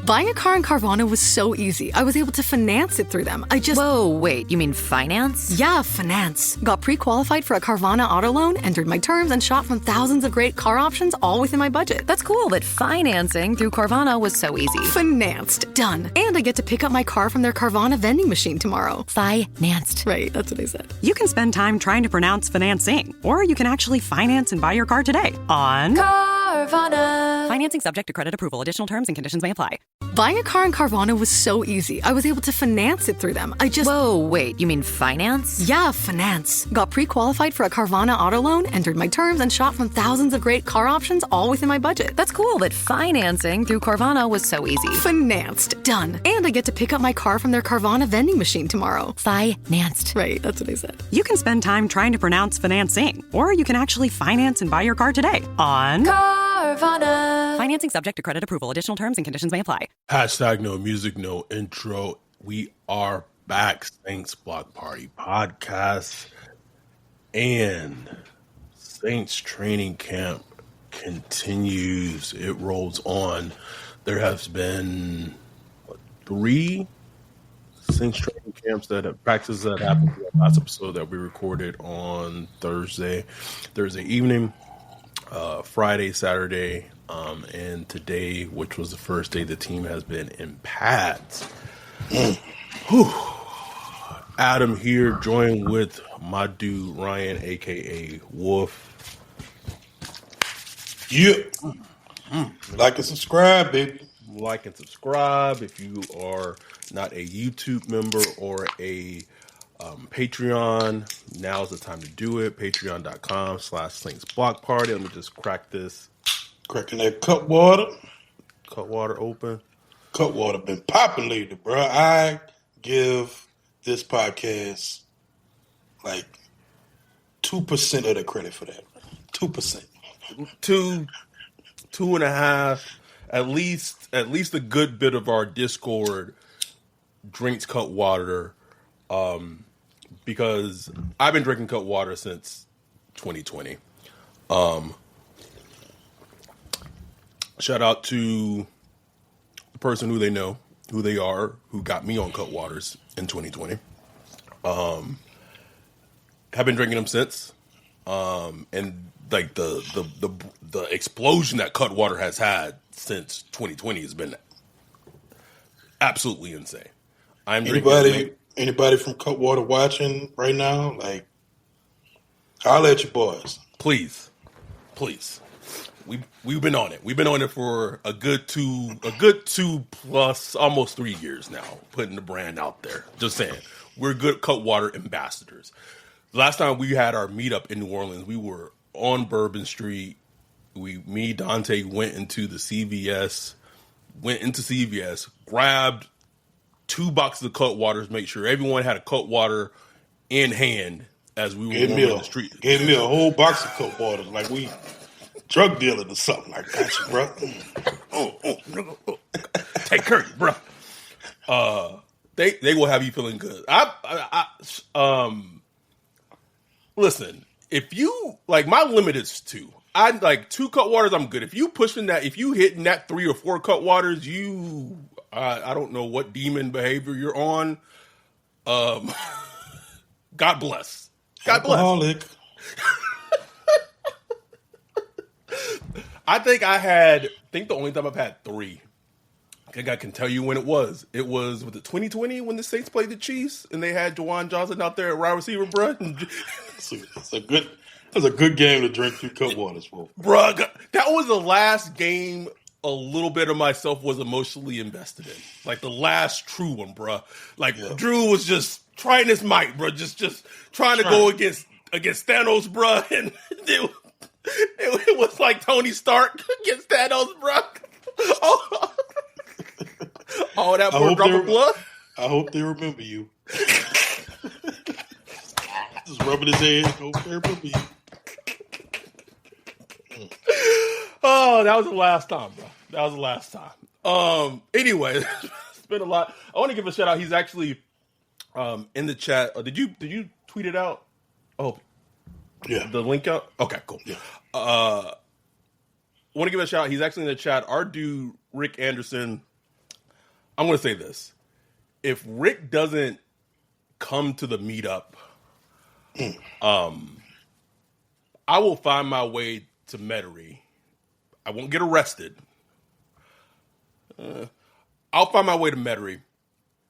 Buying a car in Carvana was so easy. I was able to finance it through them. Whoa, wait, you mean finance? Yeah, finance. Got pre-qualified for a Carvana auto loan, entered my terms, and shot from thousands of great car options all within my budget. That's cool that financing through Carvana was so easy. Financed. Done. And I get to pick up my car from their Carvana vending machine tomorrow. Financed. Right, that's what I said. You can spend time trying to pronounce financing, or you can actually finance and buy your car today on Carvana. Financing subject to credit approval. Additional terms and conditions may apply. Buying a car in Carvana was so easy. I was able to finance it through them. Whoa, wait, you mean finance? Yeah, finance. Got pre-qualified for a Carvana auto loan, entered my terms, and shot from thousands of great car options all within my budget. That's cool that financing through Carvana was so easy. Financed. Done. And I get to pick up my car from their Carvana vending machine tomorrow. Financed. Right, that's what I said. You can spend time trying to pronounce financing, or you can actually finance and buy your car today on Carvana. Financing subject to credit approval. Additional terms and conditions may apply. Hashtag no music, no intro. We are back. Saints Block Party podcast and Saints training camp continues. It rolls on. There has been 3 Saints training camps that have practices that happened in the last episode that we recorded on Thursday evening, Friday, Saturday, and today, which was the first day the team has been in pads. Adam here, joined with my dude Ryan, aka Wolf. Yep. Like and subscribe, baby. Like and subscribe if you are not a YouTube member or a Patreon. Now's the time to do it. Patreon.com/Saints Block Party. Let me just crack this. Cracking that cut water. Cut water open. Cut water been popping lately, bro. I give this podcast like 2% of the credit for that. 2%. 2.5. At least a good bit of our Discord drinks cut water, because I've been drinking cut water since 2020. Shout out to the person who they know, who they are, who got me on cut waters in 2020. Have been drinking them since, and like the explosion that cut water has had since 2020 has been absolutely insane. Anybody from Cutwater watching right now? Like, holla at your boys, please. We've been on it. We've been on it for a good 2 plus almost 3 years now. Putting the brand out there. Just saying, we're good Cutwater ambassadors. Last time we had our meetup in New Orleans, we were on Bourbon Street. Dante went into CVS, grabbed 2 boxes of Cutwaters, make sure everyone had a Cutwater in hand as we were on the street. Gave me a whole box of Cutwaters, like we drug dealing or something. Like, gotcha, bro. Take care, bro. They will have you feeling good. Listen, if you like, my limit is 2. I like 2 Cutwaters. I'm good. If you pushing that, if you hitting that 3 or 4 Cutwaters, I don't know what demon behavior you're on. God bless. God bless. I think the only time I've had 3. I think I can tell you when it was. It was it 2020 when the Saints played the Chiefs and they had Juwan Johnson out there at wide receiver, bro. That's a good game to drink 2 Cutwaters for. Bro, that was the last game a little bit of myself was emotionally invested in. Like the last true one, bro. Like Drew was just trying his might, bro. Just trying to go against Thanos, bro. And it was like Tony Stark against Thanos, bro. Oh, that poor drop of blood. I hope they remember you. Just rubbing his head. I hope they remember you. Oh, that was the last time, bro. That was the last time. Anyway, it's been a lot. I want to give a shout out. He's actually in the chat. Did you tweet it out? Oh, yeah. The link out? Okay, cool. Yeah. I want to give a shout out. He's actually in the chat. Our dude, Rick Anderson, I'm going to say this. If Rick doesn't come to the meetup, I will find my way to Metairie. I won't get arrested. I'll find my way to Metairie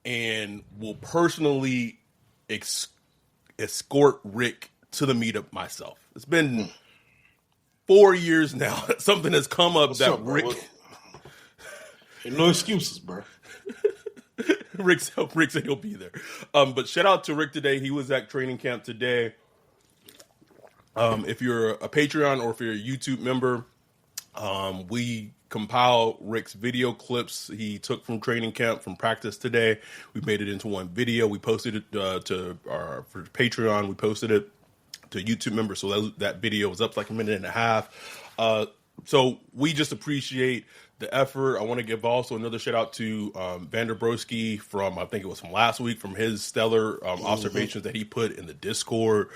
and will personally escort Rick to the meetup myself. It's been 4 years now. Something has come up What's that up, bro? Rick... Ain't no excuses, bro. Rick said he'll be there. But shout out to Rick today. He was at training camp today. If you're a Patreon or if you're a YouTube member, we compile Rick's video clips he took from training camp, from practice today. We made it into one video. We posted it for Patreon. We posted it to YouTube members. So that video was up like a minute and a half. So we just appreciate the effort. I want to give also another shout out to Vander Broski from, I think it was from last week, from his stellar observations that he put in the Discord.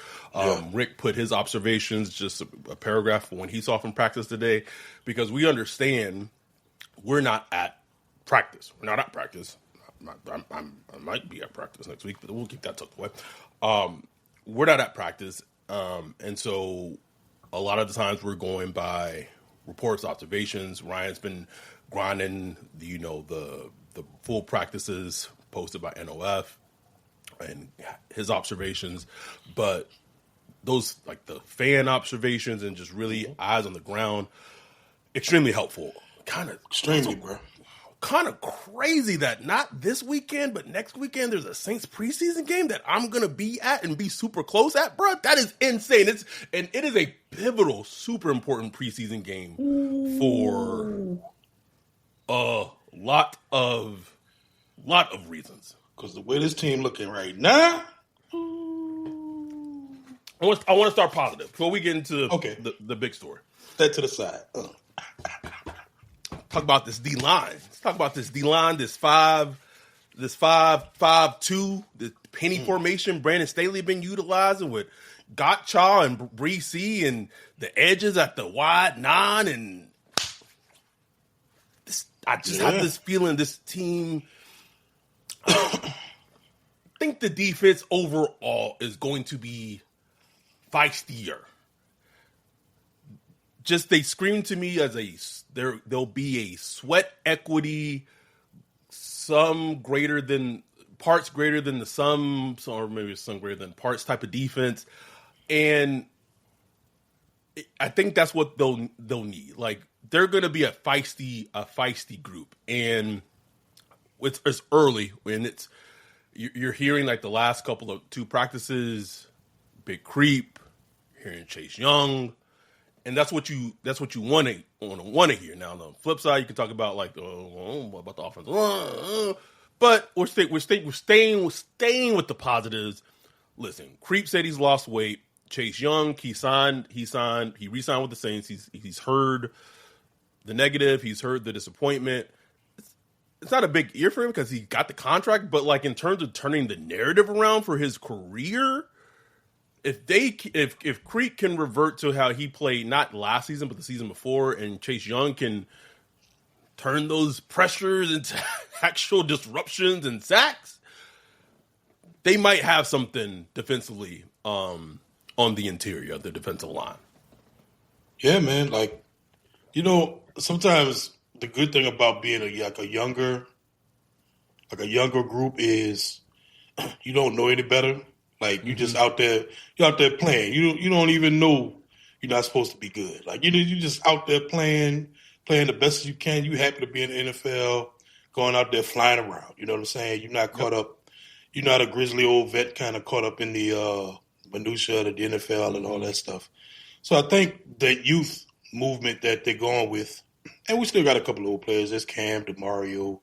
Rick put his observations, just a paragraph for when he saw from practice today, because we understand we're not at practice. We're not at practice. I might be at practice next week, but we'll keep that tucked away. We're not at practice. And so a lot of the times we're going by reports, observations. Ryan's been grinding the full practices posted by NOF and his observations, but those, like the fan observations and just really eyes on the ground, extremely helpful. Extremely, bro. Kind of crazy that not this weekend, but next weekend there's a Saints preseason game that I'm gonna be at and be super close at, bro. That is insane. It is a pivotal, super important preseason game for a lot of reasons. Because the way this team looking right now, I want to start positive before we get into the big story. That to the side. Talk about this D line. Let's talk about this D line. This 5-2, the penny formation. Brandon Staley been utilizing with Gotcha and Breesy and the edges at the wide 9. And I just have this feeling this team. I think the defense overall is going to be feistier. Just they scream to me as there'll be a sweat equity, parts greater than the sums, or maybe some greater than parts type of defense, and I think that's what they'll need. Like, they're going to be a feisty group, and it's early when you're hearing like the last couple of 2 practices, Big Creep, hearing Chase Young. And that's what you want to hear. Now on the flip side, you can talk about like, what about the offense? But we're staying with the positives. Listen, Creep said he's lost weight. Chase Young, he re-signed with the Saints. He's heard the negative. He's heard the disappointment. It's not a big year for him because he got the contract. But like in terms of turning the narrative around for his career, if Creek can revert to how he played not last season but the season before, and Chase Young can turn those pressures into actual disruptions and sacks, they might have something defensively on the interior of the defensive line. Yeah, man. Like, sometimes the good thing about being a younger group is you don't know any better. Like, you just you're out there playing. You don't even know you're not supposed to be good. Like, you're just out there playing the best as you can. You happy to be in the NFL, going out there flying around. You know what I'm saying? You're not caught up. You're not a grizzly old vet kind of caught up in the minutia of the NFL and all that stuff. So I think the youth movement that they're going with, and we still got a couple of old players. There's Cam, DeMario,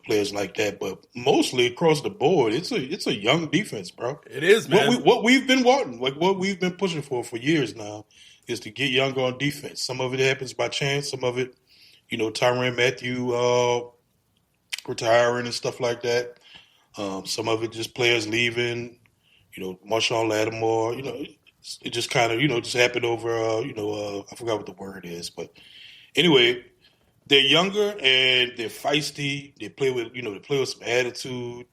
players like that. But mostly across the board, it's a young defense, bro. It is, man. What we've been wanting, like what we've been pushing for years now, is to get younger on defense. Some of it happens by chance. Some of it, Tyrann Mathieu retiring and stuff like that. Some of it just players leaving. Marshawn Lattimore. It just kind of just happened over. I forgot what the word is, but anyway. they're younger and they're feisty. They play with some attitude.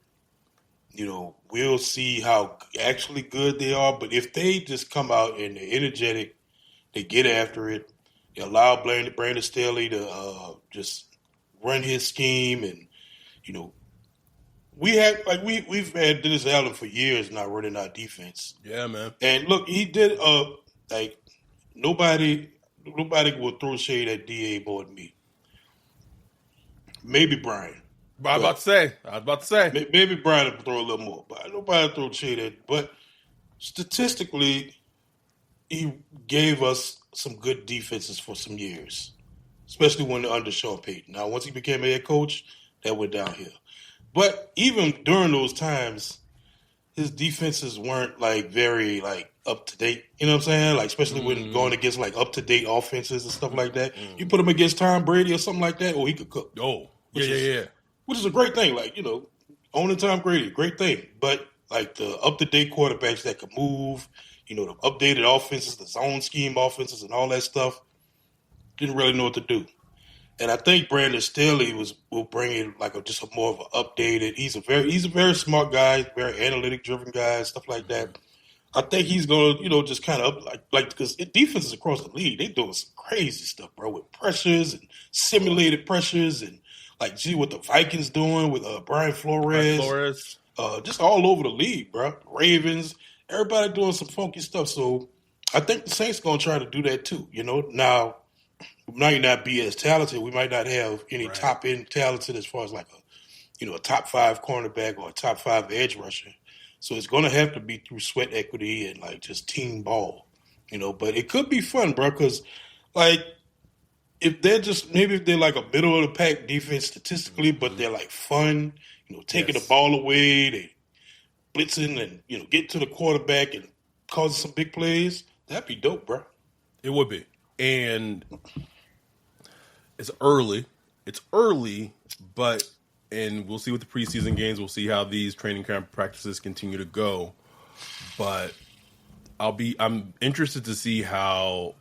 We'll see how actually good they are. But if they just come out and they're energetic, they get after it, they allow Brandon Staley to just run his scheme, and we've had Dennis Allen for years now running our defense. Yeah, man. And look, he did nobody will throw shade at DA more than me. Maybe Brian. I was about to say. Maybe Brian will throw a little more, but nobody will throw shade at. But statistically, he gave us some good defenses for some years, especially when under Sean Payton. Now, once he became a head coach, that went downhill. But even during those times, his defenses weren't very up to date. You know what I'm saying? Especially when going against up to date offenses and stuff like that. You put him against Tom Brady or something like that, he could cook. Oh, yeah. Which is a great thing. Owning Tom Brady, great thing. But the up to date quarterbacks that could move, the updated offenses, the zone scheme offenses, and all that stuff, didn't really know what to do. And I think Brandon Staley will bring in just a more of an updated. He's a very smart guy, very analytic driven guy, stuff like that. I think he's gonna just kind of up because defenses across the league, they doing some crazy stuff, bro, with pressures and simulated pressures and what the Vikings doing with Brian Flores, just all over the league, bro. Ravens, everybody doing some funky stuff. So I think the Saints gonna try to do that too. Now we might not be as talented. We might not have any top end talented as far as a top 5 cornerback or a top 5 edge rusher. So it's going to have to be through sweat equity and just team ball, But it could be fun, bro, because if they're a middle of the pack defense statistically, but they're fun, taking the ball away, they blitzing and get to the quarterback and causing some big plays, that'd be dope, bro. It would be, and it's early, but. And we'll see with the preseason games. We'll see how these training camp practices continue to go. But I'm interested to see how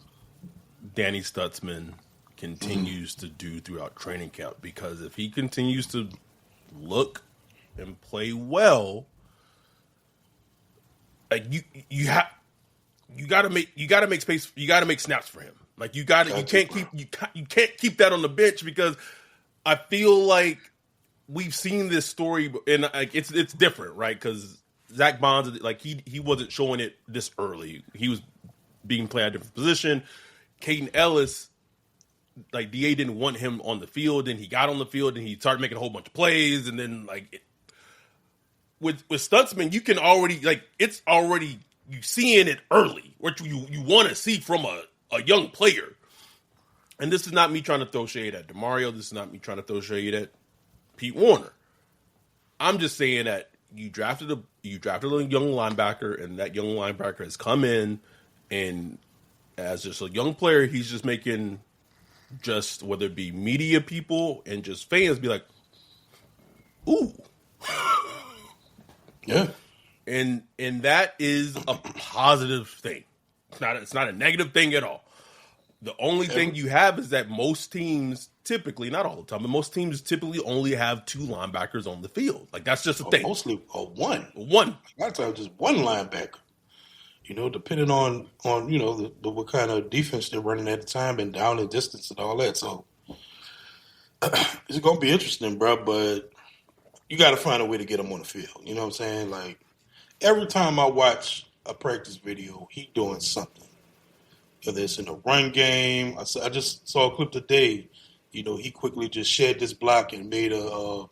Danny Stutzman continues to do throughout training camp, because if he continues to look and play well, you got to make space. You got to make snaps for him. You can't keep that on the bench, because I feel like we've seen this story, and it's different, right? Because Zach Bonds, he wasn't showing it this early. He was being played at a different position. Caden Ellis, DA didn't want him on the field, and he got on the field, and he started making a whole bunch of plays, and then with Stutzman, you can already it's already you seeing it early, what you want to see from a young player. And this is not me trying to throw shade at DeMario. This is not me trying to throw shade at Pete Warner. I'm just saying that you drafted a young linebacker, and that young linebacker has come in, and as just a young player, he's just making whether it be media people and just fans be like, ooh. Yeah. And that is a positive thing. It's not a negative thing at all. The only thing you have is that most teams typically, not all the time, but most teams typically only have 2 linebackers on the field. That's just a thing. Mostly one. One. A lot of times just one linebacker. Depending on what kind of defense they're running at the time and down and distance and all that. So it's going to be interesting, bro, but you got to find a way to get him on the field. You know what I'm saying? Every time I watch a practice video, he doing something. Whether it's in the run game. I just saw a clip today. He quickly just shed this block and made a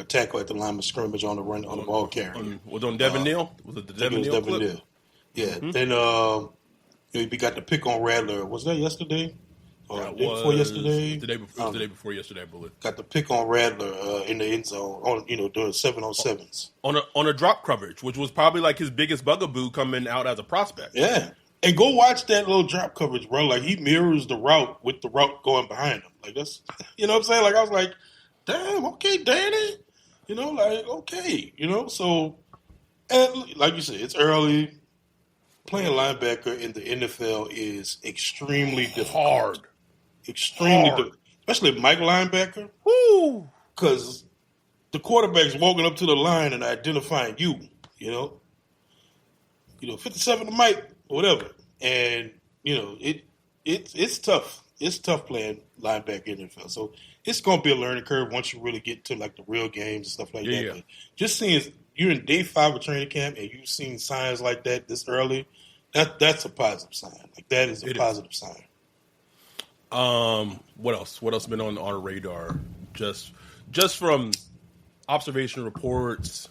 tackle at the line of scrimmage on the ball carrier. Was on Devin Neal? Was it the Devin Neal clip? Neal. Yeah. Mm-hmm. Then he got the pick on Rattler. Was that yesterday? Or the day before yesterday? The day before yesterday, I believe. Got the pick on Rattler in the end zone on during 7-on-7s. On a drop coverage, which was probably his biggest bugaboo coming out as a prospect. Yeah. And go watch that little drop coverage, bro. He mirrors the route with the route going behind him. That's, you know what I'm saying? I was like, damn, okay, Danny. Okay. So, and like you said, it's early. Playing linebacker in the NFL is extremely difficult. Hard. Extremely difficult. especially Mike linebacker, Woo! because the quarterback's walking up to the line and identifying you, you know, 57 to Mike, or whatever. And, it's tough. It's tough playing linebacker in the NFL. So it's going to be a learning curve once you really get to, like, the real games and stuff like that. Yeah. But just seeing you're in day 5 of training camp and you've seen signs like that this early, that's a positive sign. Like, that is a positive sign. What else? What else been on our radar? Just from observation reports.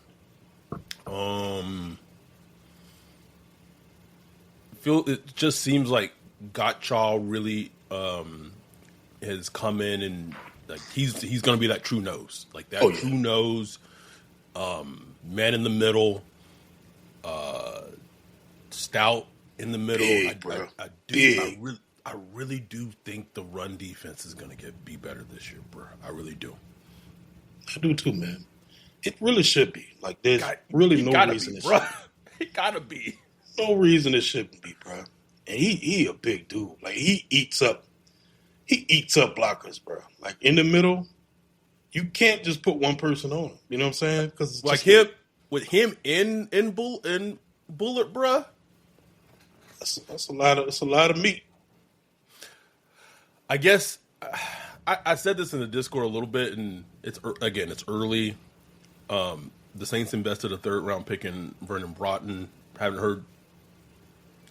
It just seems like Gottschall really has come in and like he's going to be that true nose, like that true nose, man in the middle, stout in the middle. Big, bro. I really do think the run defense is going to be better this year, bro. I really do. I do too, man. It really should be. Like, there's really no reason it shouldn't be. It gotta be. No reason it shouldn't be, bro. And he a big dude. Like, he eats up blockers, bro. Like, in the middle, you can't just put one person on him. You know what I'm saying? Because like him with him in bullet, bro. That's a lot of meat. I guess I said this in the Discord a little bit, and it's early. The Saints invested a 3rd round pick in Vernon Broughton. Haven't heard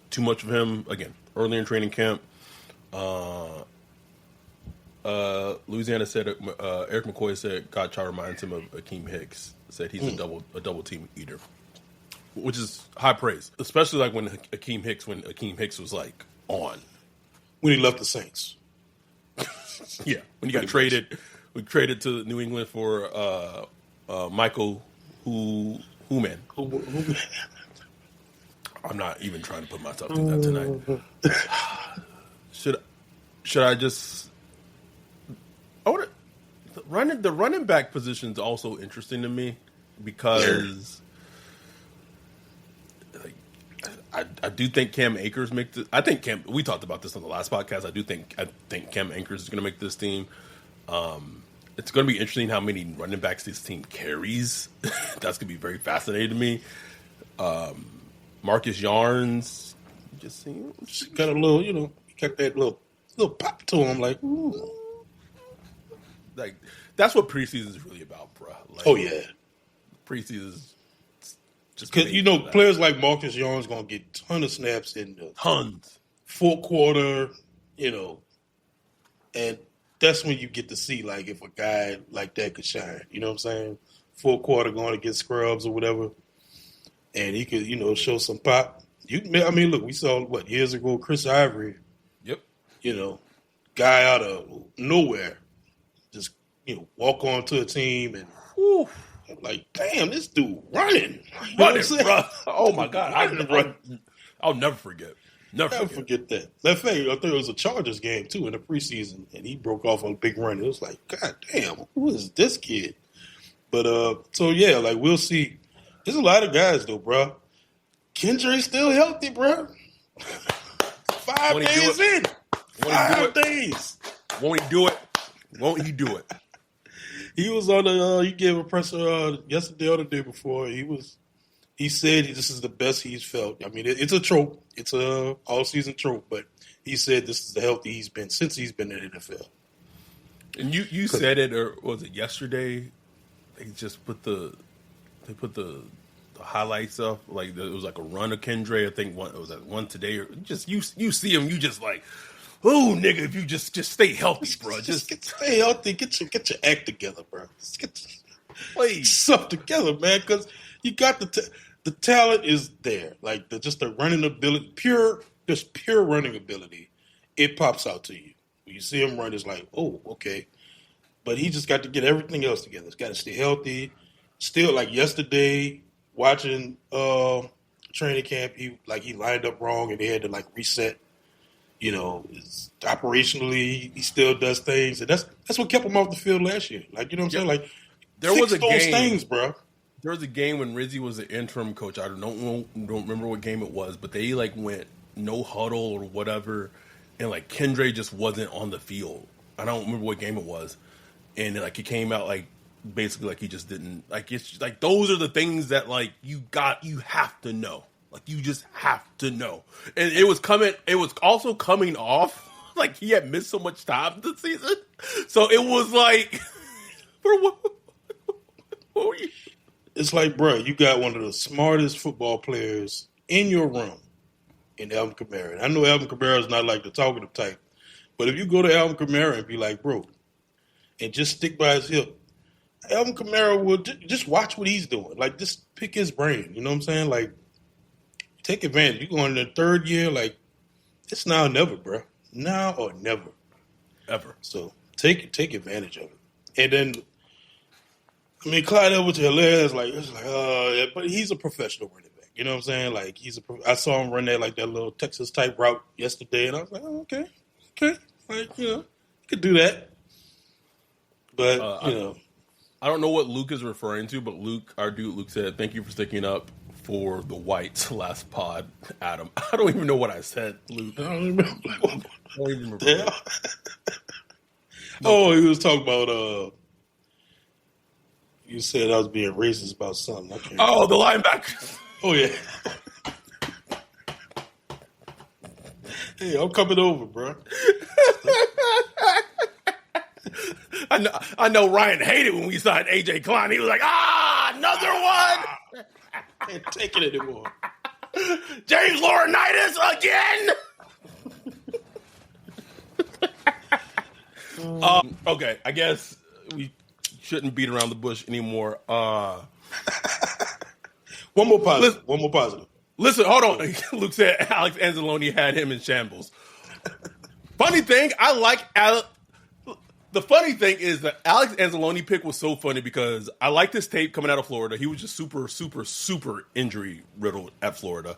too much of him. Again, early in training camp. Louisiana said Eric McCoy said Gottschall reminds him of Akeem Hicks. Said he's a double team eater, which is high praise, especially like when Akeem Hicks was like on when he left the Saints. Yeah, when he got traded, we traded to New England for Michael Hooman. I'm not even trying to put myself through that tonight. Should I just? The running back position is also interesting to me because I do think Cam Akers makes it. We talked about this on the last podcast. I think Cam Akers is going to make this team. It's going to be interesting how many running backs this team carries. That's going to be very fascinating to me. Marcus Yarns just got a little, got that little pop to him, like, ooh. Like, that's what preseason is really about, bro. Like, oh yeah, preseason is just because players like Marcus Yarns gonna get a ton of snaps in the fourth quarter, and that's when you get to see like if a guy like that could shine. You know what I'm saying? Fourth quarter going against scrubs or whatever, and he could show some pop. Look, we saw years ago Chris Ivory. Yep. Guy out of nowhere. Just walk onto a team and I'm like, damn, this dude running, bro. Oh my god, I'll never forget. Never forget that. That thing, I thought it was a Chargers game too in the preseason, and he broke off on a big run. It was like, god damn, who is this kid? But so yeah, like we'll see. There's a lot of guys though, bro. Kendrick's still healthy, bro. 5 days in. 5 days. Won't he do it? Won't he do it? He was on he gave a presser yesterday or the day before. He said this is the best he's felt. I mean, it's a trope. It's a all-season trope, but he said this is the healthy he's been since he's been in the NFL. And you said it, or was it yesterday? They just put the highlights up. Like it was like a run of Kendre. I think it was one today. Or just you see him, you just like, oh nigga, if you just stay healthy, bro. Just stay healthy. Get your act together, bro. Just get please stuff together, man. Because you got the talent is there. Like the running ability, pure running ability. It pops out to you. When you see him run, it's like, oh, okay. But he just got to get everything else together. He's got to stay healthy. Still, like yesterday, watching training camp, he lined up wrong and they had to like reset. Operationally, he still does things, and that's what kept him off the field last year. Like, you know what I'm saying? Like, there was a those game, things, bro. There was a game when Rizzy was the interim coach. I don't remember what game it was, but they like went no huddle or whatever, and like Kendre just wasn't on the field I don't remember what game it was, and like he came out like basically like he just didn't like. It's like those are the things that like you have to know. Like you just have to know. And it was also coming off like he had missed so much time this season, so it was like, what were you? It's like, bro, you got one of the smartest football players in your room in Alvin Kamara. I know Alvin Kamara is not like the talkative type, but if you go to Alvin Kamara and be like, bro, and just stick by his hip, Alvin Kamara will just watch what he's doing. Like, just pick his brain. You know what I'm saying? Like, take advantage. You going in the third year, like, it's now or never, bro. Now or never. Ever. So take advantage of it. And then, I mean, Clyde Edwards-Helaire is like, yeah, but he's a professional running back. You know what I'm saying? Like, I saw him run that like that little Texas type route yesterday, and I was like, oh, okay, like, you know, you could do that. But I don't know what Luke is referring to, but our dude Luke said, "Thank you for sticking up for the whites last pod, Adam." I don't even know what I said, Luke. I don't remember. I don't even remember. Yeah. Oh, he was talking about you said I was being racist about something. I can't remember. The linebacker. Oh yeah. Hey, I'm coming over, bro. I know Ryan hated when we signed AJ Klein. He was like, another one. I can't take it anymore. James Laurinaitis again. Okay, I guess we shouldn't beat around the bush anymore. One more positive. Listen, hold on. Luke said Alex Anzalone had him in shambles. Funny thing, the funny thing is that Alex Anzalone pick was so funny because I liked his tape coming out of Florida. He was just super, super, super injury riddled at Florida.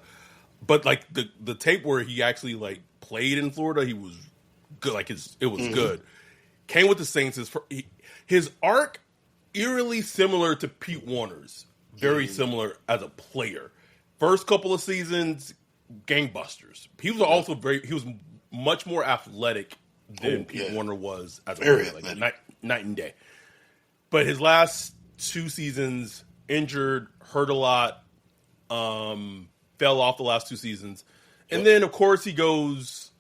But like the tape where he actually like played in Florida, he was good. Like it was good. Came with the Saints. His arc eerily similar to Pete Warner's. Very similar as a player. First couple of seasons, gangbusters. He was much more athletic than Pete Warner was as a player, like night and day. But his last two seasons, injured, hurt a lot, fell off the last two seasons. And then, of course, he goes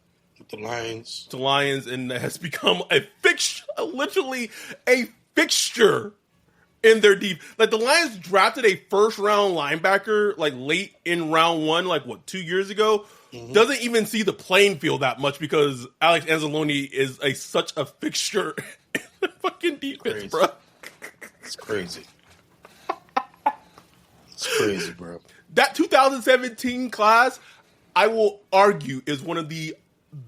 to Lions and has become a fixture, literally a fixture in their deep. Like, the Lions drafted a first-round linebacker, like, late in round one, like, 2 years ago? Mm-hmm. Doesn't even see the playing field that much because Alex Anzalone is such a fixture in the fucking defense, bro. It's crazy. It's crazy, bro. That 2017 class, I will argue, is one of the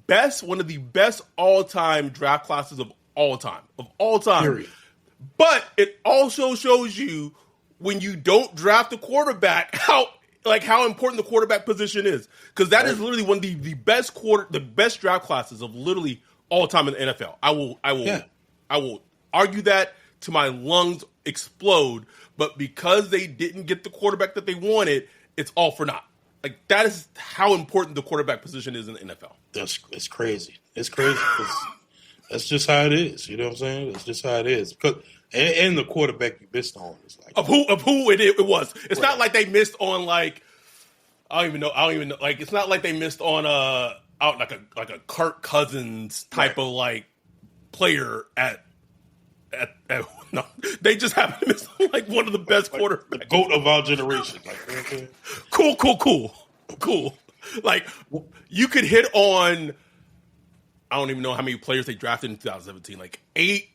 best all-time draft classes of all time. Period. But it also shows you when you don't draft a quarterback how important the quarterback position is, because that is literally one of the best draft classes of literally all time in the NFL. I will argue that till my lungs explode. But because they didn't get the quarterback that they wanted, it's all for naught. Like, that is how important the quarterback position is in the NFL. It's crazy. It's crazy. That's just how it is. You know what I'm saying? That's just how it is. And the quarterback you missed on is like of who it was. It's not like they missed on like I don't even know. Like, it's not like they missed on like a Kirk Cousins type of like player at no. They just happen to miss on like one of the best quarterbacks, the GOAT of our generation. Like, okay. Cool. Like, you could hit on. I don't even know how many players they drafted in 2017. Like 8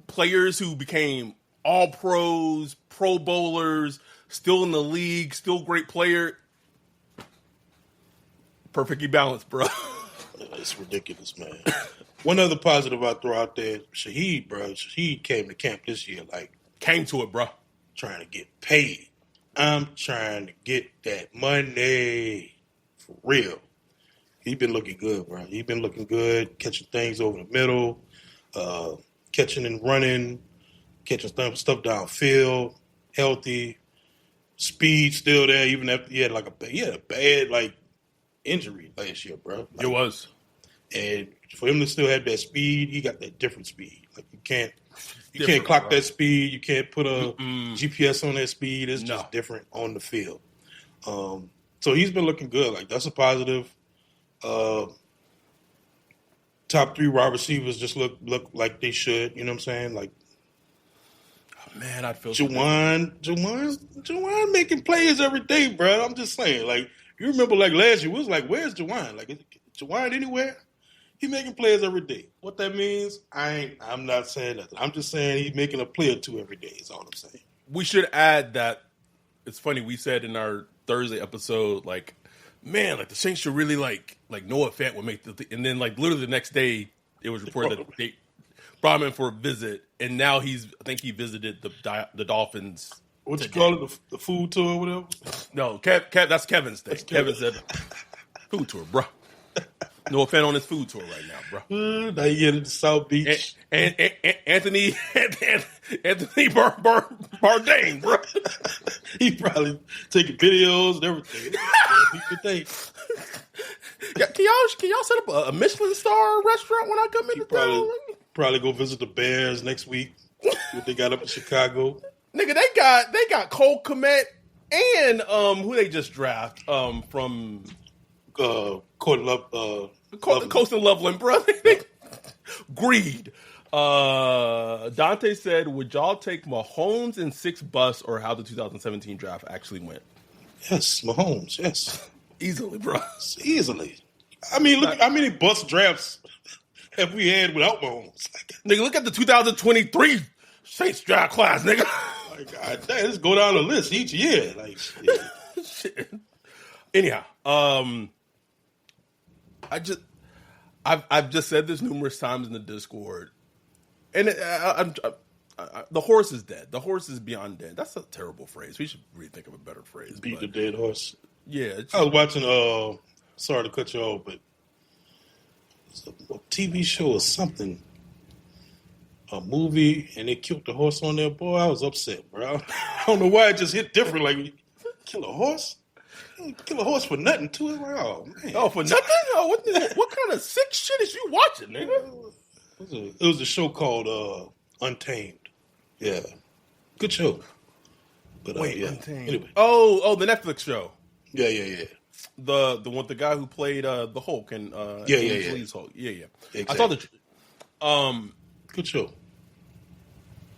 players who became all pros, Pro Bowlers, still in the league, still great player. Perfectly balanced, bro. It's ridiculous, man. One other positive I'll throw out there, Shaheed, bro. Shaheed came to camp this year, came to it, bro. Trying to get paid. I'm trying to get that money. For real. He's been looking good, bro. He's been looking good, catching things over the middle, catching and running, catching stuff downfield, healthy, speed still there, even after he had a bad injury last year, bro. It was. And for him to still have that speed, he got that different speed. Like you can't clock that speed. You can't put a GPS on that speed. It's just different on the field. So he's been looking good. Like that's a positive. Top 3 wide receivers just look like they should. You know what I'm saying? Like, man, I feel Juwan making plays every day, bro. I'm just saying. Like, you remember like last year, it was like, where's Juwan? Like, is Juwan anywhere? He making plays every day. What that means, I'm not saying nothing. I'm just saying he's making a play or two every day. Is all I'm saying. We should add that. It's funny. We said in our Thursday episode, like, man, like the Saints should really like Noah Fant would make and then like literally the next day it was reported that they brought him in for a visit, and now I think he visited the Dolphins. What you call it, the food tour or whatever? No, that's Kevin's thing. Kevin said food tour, bro. Noah Fant on his food tour right now, bro. Now you get into South Beach. And Anthony Bourdain, bro. He probably taking videos and everything. Yeah, can y'all set up a Michelin star restaurant when I come into town? Probably go visit the Bears next week. What they got up in Chicago. Nigga, they got Cole Kmet and who they just draft from Coast and Loveland, bro. Greed. Dante said, would y'all take Mahomes in 6 busts or how the 2017 draft actually went? Yes, Mahomes, yes. Easily, bro. Easily. I mean, look how many bust drafts have we had without Mahomes? Nigga, look at the 2023 Saints draft class, nigga. Like, God damn, let's go down the list each year. Like, shit. Shit. Anyhow, I've just said this numerous times in the Discord, and the horse is dead. The horse is beyond dead. That's a terrible phrase. We should really think of a better phrase. Beat the dead horse. Yeah. I was watching, sorry to cut you off, but it's a TV show or something, a movie, and they killed the horse on there. Boy, I was upset, bro. I don't know why it just hit different. Like, kill a horse? Kill a horse for nothing, too. It's like, oh, man. Oh, for nothing? Oh, what kind of sick shit is you watching, nigga? It was a show called Untamed. Yeah. Good show. But, wait, yeah. Untamed. Anyway. Oh, the Netflix show. Yeah. The one, the guy who played the Hulk and Lee's Hulk. Yeah. Exactly. I saw the good show.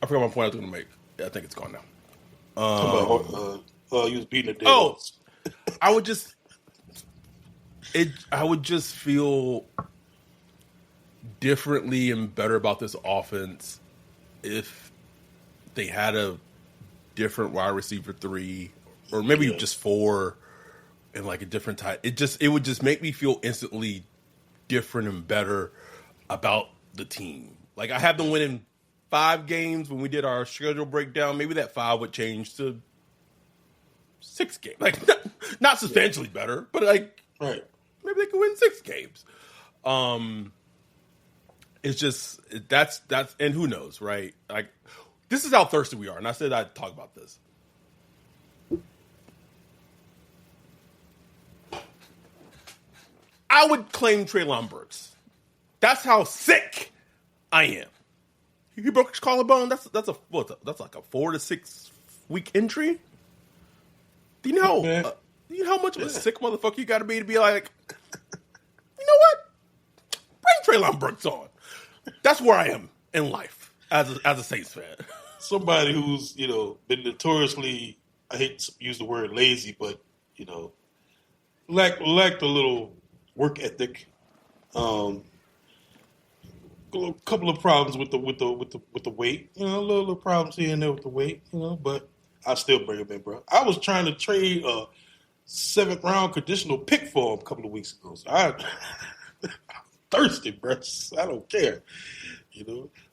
I forgot my point I was going to make. Yeah, I think it's gone now. You was beating a dead horse. I would just feel differently and better about this offense if they had a different wide receiver 3 or maybe just 4 and like a different type. It would just make me feel instantly different and better about the team. Like I had them winning 5 games when we did our schedule breakdown. Maybe that 5 would change to 6 games. Like not substantially better, but like right. Maybe they could win 6 games. It's just that's and who knows, right? Like this is how thirsty we are, and I said I'd talk about this. I would claim Treylon Burks. That's how sick I am. He broke his collarbone. That's like a 4 to 6 week injury. Do you know? Do you know how much of a sick motherfucker you got to be like, you know what? Bring Treylon Burks on. That's where I am in life as a Saints fan. Somebody who's been notoriously, I hate to use the word lazy, but lacked a little work ethic. A couple of problems with the weight. A little problems here and there with the weight. But I still bring him in, bro. I was trying to trade a 7th round conditional pick for him a couple of weeks ago. So I'm thirsty, bro. I don't care.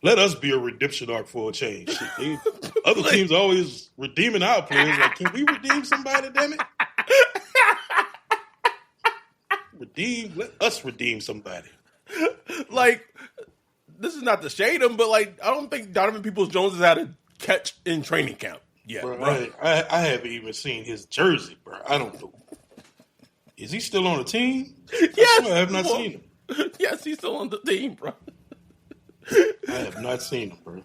Let us be a redemption arc for a change. Shit, other teams are always redeeming our players. Like, can we redeem somebody? Damn it! Let us redeem somebody. Like, this is not to shade him, but like, I don't think Donovan Peoples-Jones has had a catch in training camp yet. Bro. I haven't even seen his jersey, bro. I don't know. Is he still on the team? Yes, I have not seen him. Yes, he's still on the team, bro. I have not seen him, bro.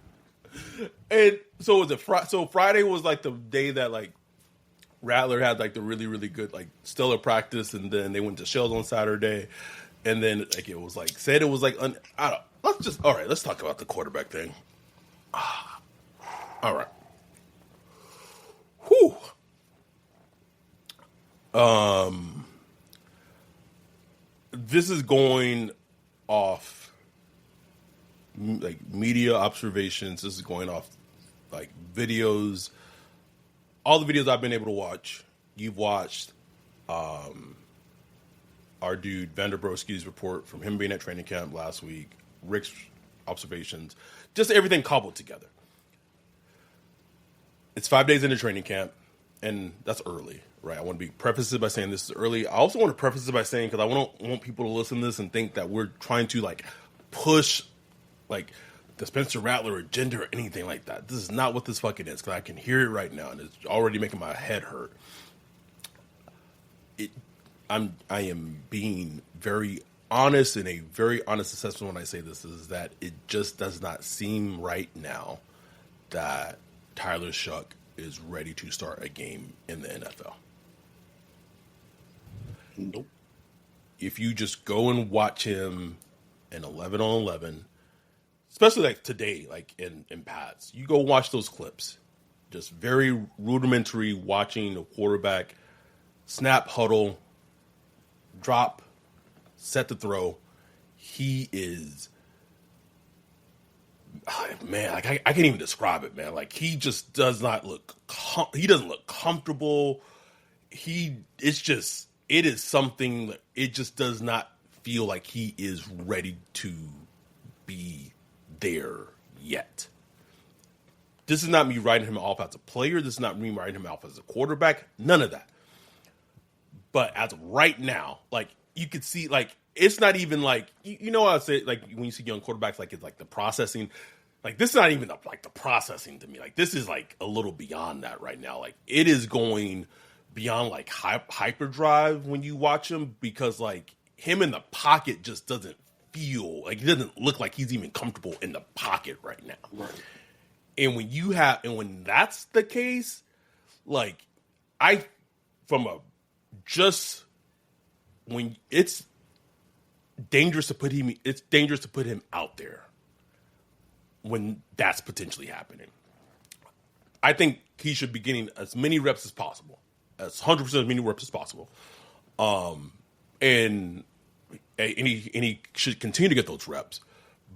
And so was it? So Friday was like the day that like Rattler had like the really, really good like stellar practice, and then they went to Shells on Saturday, and then like it was like said it was like I don't. Let's talk about the quarterback thing. All right. Whew. This is going off like media observations. This is going off like videos. All the videos I've been able to watch. You've watched our dude Vanderbroski's report from him being at training camp last week. Rick's observations. Just everything cobbled together. It's 5 days into training camp, and that's early, right? I want to preface it by saying this is early. I also want to preface it by saying, because I want people to listen to this and think that we're trying to like push like the Spencer Rattler agenda or anything like that. This is not what this fucking is, because I can hear it right now, and it's already making my head hurt. I am being very honest, and a very honest assessment when I say this is that it just does not seem right now that Tyler Shough is ready to start a game in the NFL. Nope. If you just go and watch him in 11 on 11, especially like today, like in pads, you go watch those clips. Just very rudimentary watching a quarterback snap, huddle, drop, set the throw. He is, man, like I can't even describe it, man. Like he just does not look, he doesn't look comfortable. It is something that it just does not feel like he is ready to be there yet. This is not me writing him off as a player. This is not me writing him off as a quarterback. None of that. But as of right now, like you could see, like it's not even like you know what I say, like when you see young quarterbacks, like it's like the processing. Like this is not even like the processing to me. Like this is like a little beyond that right now. Like it is going beyond like hyperdrive when you watch him, because like him in the pocket just doesn't feel like, he doesn't look like he's even comfortable in the pocket right now. Right. And when that's the case, like when it's dangerous to put him out there when that's potentially happening. I think he should be getting as many reps as possible, as 100% as many reps as possible. And he should continue to get those reps.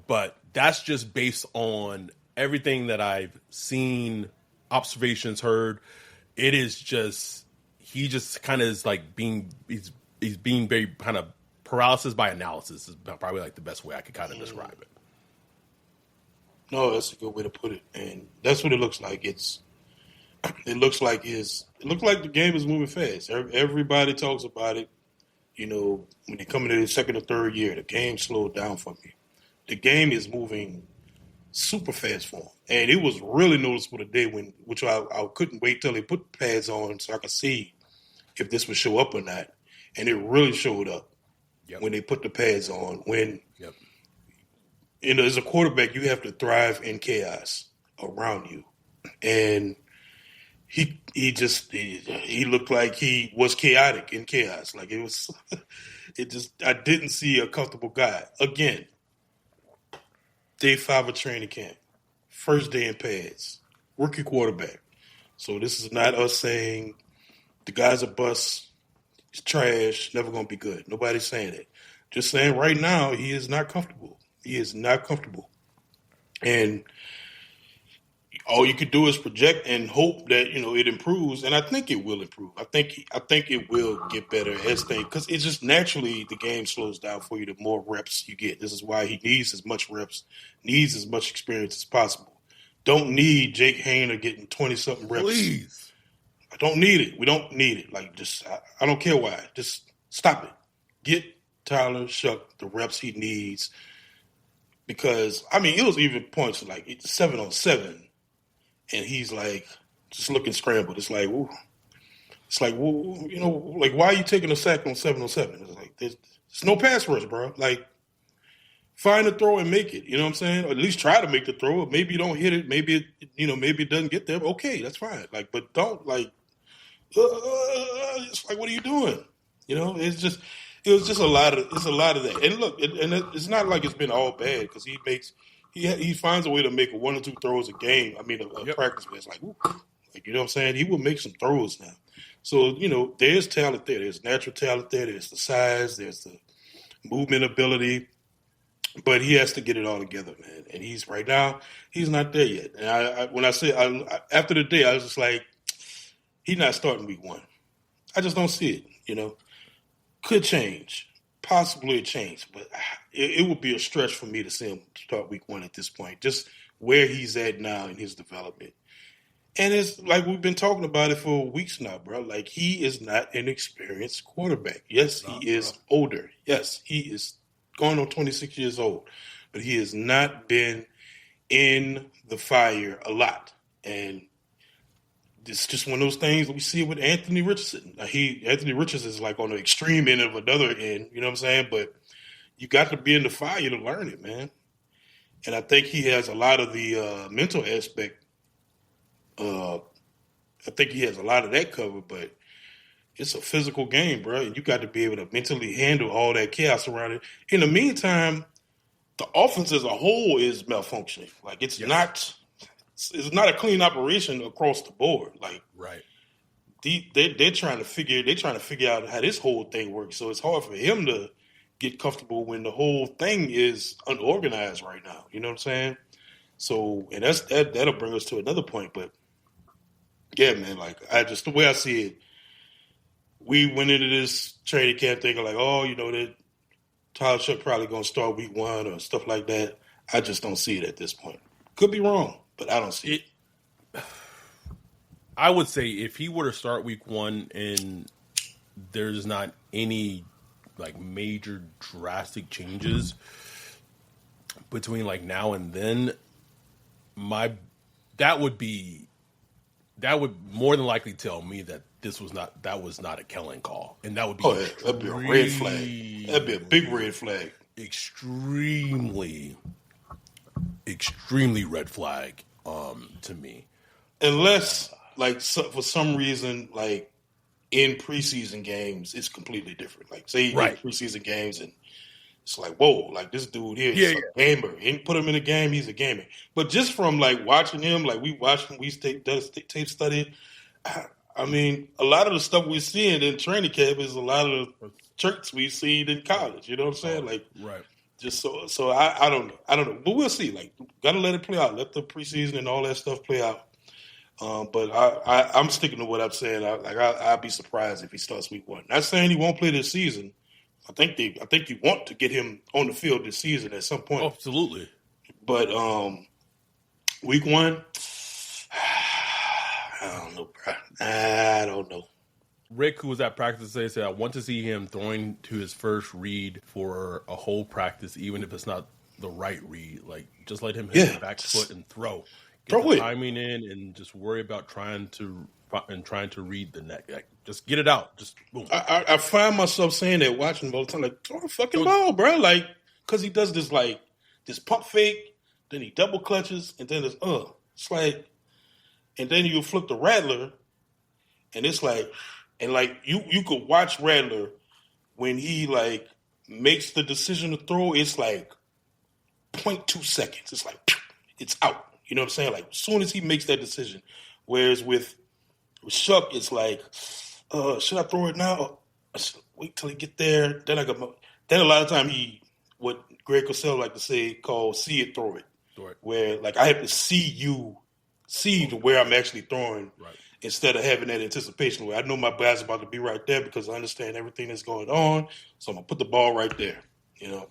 But that's just based on everything that I've seen, observations, heard. It is just, he just kind of is like he's being very kind of paralysis by analysis is probably like the best way I could kind of describe it. No, that's a good way to put it. And that's what it looks like. It looks like the game is moving fast. Everybody talks about it. You know, when they come into the second or third year, the game slowed down for me. The game is moving super fast for him. And it was really noticeable today which I couldn't wait till they put pads on so I could see if this would show up or not. And it really showed up when they put the pads on. When, you know, as a quarterback, you have to thrive in chaos around you. And he looked like he was chaotic in chaos. Like I didn't see a comfortable guy. Again, day 5 of training camp, first day in pads, rookie quarterback. So this is not us saying the guy's a bust, he's trash, never going to be good. Nobody's saying that. Just saying right now, he is not comfortable. He is not comfortable. And all you could do is project and hope that, you know, it improves. And I think it will improve. I think it will get better as things, because it's just naturally the game slows down for you the more reps you get. This is why he needs as much reps, needs as much experience as possible. Don't need Jake Hayner getting 20-something reps. Please. I don't need it. We don't need it. Like, just I don't care why. Just stop it. Get Tyler Shough the reps he needs. Because, I mean, it was even points like 7-on-7. And he's like, just looking scrambled. It's like, ooh. It's like, well, you know, like, why are you taking a sack on 7-on-7? It's like, there's no pass rush, bro. Like, find the throw and make it. You know what I'm saying? Or at least try to make the throw. Or maybe you don't hit it. Maybe it doesn't get there. Okay, that's fine. Like, but don't like. It's like, what are you doing? You know, it was just a lot of that. And look, it's not like it's been all bad because he finds a way to make 1 or 2 throws a game. I mean, a practice match. Like, you know what I'm saying? He will make some throws now. So, you know, there's talent there. There's natural talent there. There's the size. There's the movement ability. But he has to get it all together, man. And he's not there yet. And when I say after the day, I was just like, he's not starting week 1. I just don't see it, you know. Could change. Possibly change. But it would be a stretch for me to see him start week 1 at this point. Just where he's at now in his development. And it's like we've been talking about it for weeks now, bro. Like, he is not an experienced quarterback. Yes, he is older. Yes, he is going on 26 years old. But he has not been in the fire a lot. And it's just one of those things that we see with Anthony Richardson. Anthony Richardson is like on the extreme end of another end, you know what I'm saying? But you got to be in the fire to learn it, man. And I think he has a lot of the mental aspect. I think he has a lot of that covered, but it's a physical game, bro. And you got to be able to mentally handle all that chaos around it. In the meantime, the offense as a whole is malfunctioning. Like, it's not a clean operation across the board. Like, right. They're trying to figure out how this whole thing works. So it's hard for him to get comfortable when the whole thing is unorganized right now. You know what I'm saying? So, and that'll bring us to another point. But yeah, man, like, the way I see it, we went into this training camp thinking like, oh, you know, that Tyler Shough probably going to start week 1 or stuff like that. I just don't see it at this point. Could be wrong, but I don't see it. I would say if he were to start week 1 and there's not any like major drastic changes between like now and then, that would more than likely tell me that that was not a Kellen call, and that would be that'd be a red flag. That'd be a big red flag. Extremely red flag to me. Unless for some reason, like in preseason games, it's completely different. Like, say you get preseason games and it's like, whoa, like this dude here is a gamer. You put him in a game, he's a gamer. But just from like watching him, like we watched him, we tape study. I mean, a lot of the stuff we're seeing in training camp is a lot of the tricks we've seen in college. You know what I'm saying? Like, right. Just so I don't know, but we'll see. Like, gotta let it play out. Let the preseason and all that stuff play out. But I'm sticking to what I'm saying. I'd be surprised if he starts week 1. Not saying he won't play this season. I think you want to get him on the field this season at some point. Absolutely. But week 1, I don't know, bro. I don't know. Rick, who was at practice today, said, I want to see him throwing to his first read for a whole practice, even if it's not the right read. Like, just let him hit the back foot and throw. Get the timing in and just worry about trying to read the neck. Like, just get it out. Just boom. I find myself saying that watching him all the time, like, throw the fucking ball, bro. Like, because he does this, like, this pump fake, then he double clutches, and then there's, it's like, and then you flip the Rattler, and it's like, and like, you could watch Rattler when he, like, makes the decision to throw, it's like 0.2 seconds. It's like, it's out. You know what I'm saying? Like, as soon as he makes that decision. Whereas with Shough, it's like, should I throw it now? I should wait till he get there. Then a lot of time what Greg Cosell like to say, called see it, throw it. Right. Where, like, I have to see to where I'm actually throwing instead of having that anticipation where I know my guy's about to be right there because I understand everything that's going on. So I'm going to put the ball right there, you know.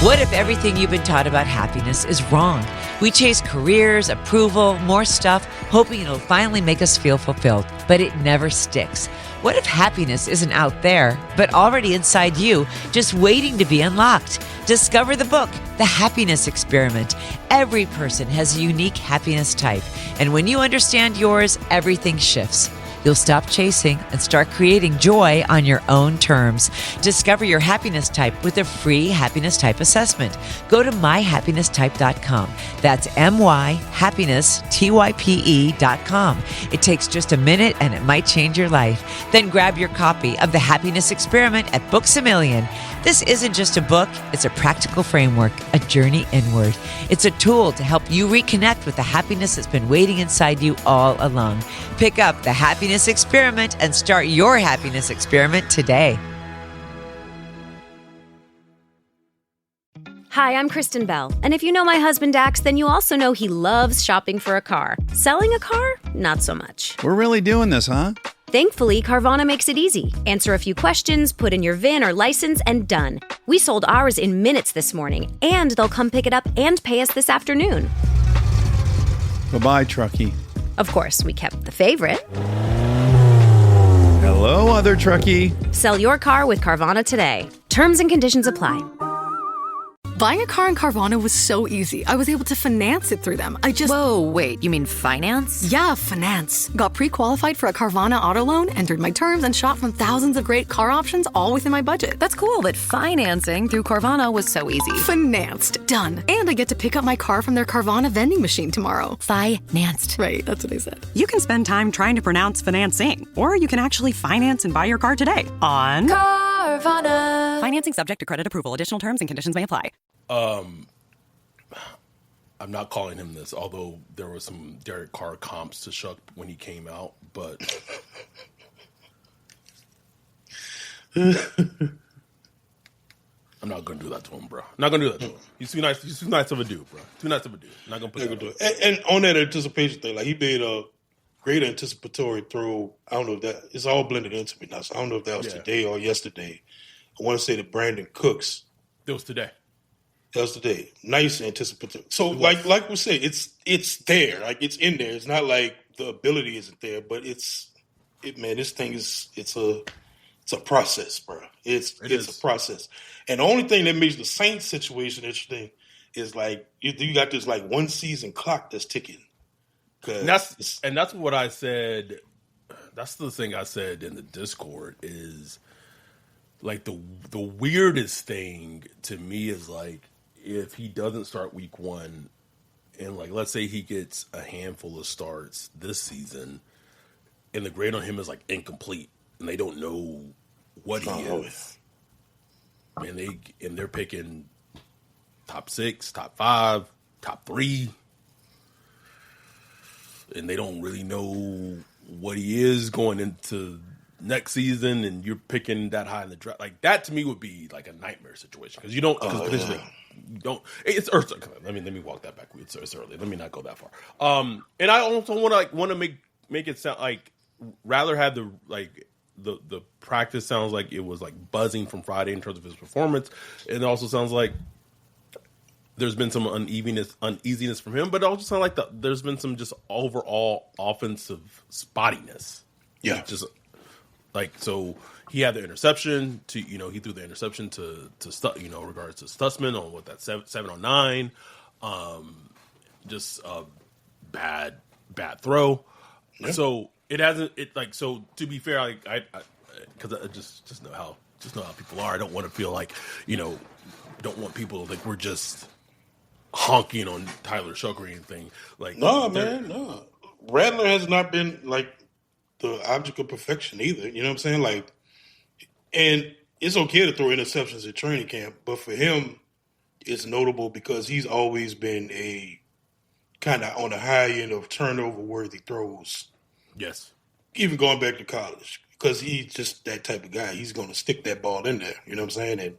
What if everything you've been taught about happiness is wrong? We chase careers, approval, more stuff, hoping it'll finally make us feel fulfilled, but it never sticks. What if happiness isn't out there, but already inside you, just waiting to be unlocked? Discover the book, The Happiness Experiment. Every person has a unique happiness type, and when you understand yours, everything shifts. You'll stop chasing and start creating joy on your own terms. Discover your happiness type with a free happiness type assessment. Go to myhappinesstype.com. That's myhappiness.type.com. It takes just a minute and it might change your life. Then grab your copy of The Happiness Experiment at Books A Million. This isn't just a book, it's a practical framework, a journey inward. It's a tool to help you reconnect with the happiness that's been waiting inside you all along. Pick up The Happiness Experiment and start your happiness experiment today. Hi, I'm Kristen Bell, and if you know my husband Dax, then you also know he loves shopping for a car. Selling a car? Not so much. We're really doing this, huh? Thankfully, Carvana makes it easy. Answer a few questions, put in your VIN or license, and done. We sold ours in minutes this morning, and they'll come pick it up and pay us this afternoon. Bye-bye, truckie. Of course, we kept the favorite. Hello, other truckie. Sell your car with Carvana today. Terms and conditions apply. Buying a car in Carvana was so easy. I was able to finance it through them. Whoa, wait, you mean finance? Yeah, finance. Got pre-qualified for a Carvana auto loan, entered my terms, and shot from thousands of great car options all within my budget. That's cool, but financing through Carvana was so easy. Financed. Done. And I get to pick up my car from their Carvana vending machine tomorrow. Financed. Right, that's what I said. You can spend time trying to pronounce financing, or you can actually finance and buy your car today on Carvana. Financing subject to credit approval. Additional terms and conditions may apply. I'm not calling him this, although there were some Derek Carr comps to Shough when he came out, but I'm not gonna do that to him, bro. Not gonna do that to him. He's too nice. He's too nice of a dude, bro. Too nice of a dude. Not gonna put that on. And on that anticipation thing, like he made a great anticipatory throw. I don't know if that it's all blended into me now. So I don't know if that was today or yesterday. I want to say to Brandon Cooks. It was today. That was today. Nice anticipatory. So like we say, it's there. Like it's in there. It's not like the ability isn't there, but this thing is it's a process, bro. It's a process. And the only thing that makes the Saints situation interesting is like you got this like one season clock that's ticking. And that's what I said. That's the thing I said in the Discord is like the weirdest thing to me is like if he doesn't start week one and like let's say he gets a handful of starts this season and the grade on him is like incomplete and they don't know what he is. And they're picking top 6, top 5, top 3. And they don't really know what he is going into next season, and you're picking that high in the draft. Like that to me would be like a nightmare situation because you don't. You don't. It's early. Let me walk that back. It's early. Let me not go that far. And I also want to make it sound like rather have the practice sounds like it was like buzzing from Friday in terms of his performance. It also sounds like there's been some uneasiness from him, but it also sounds like there's been some just overall offensive spottiness. Yeah, just like so he had the interception he threw the interception to regards to Stutzman on what that 709, just a bad throw. Yeah. So it hasn't so to be fair, I because I just know how people are. I don't want to feel like don't want people to think we're just honking on Tyler Shough or anything. Like no, man, no. Rattler has not been like the object of perfection either. You know what I'm saying? Like, and it's okay to throw interceptions at training camp, but for him, it's notable because he's always been a kind of on the high end of turnover-worthy throws. Yes. Even going back to college, because he's just that type of guy. He's going to stick that ball in there. You know what I'm saying? And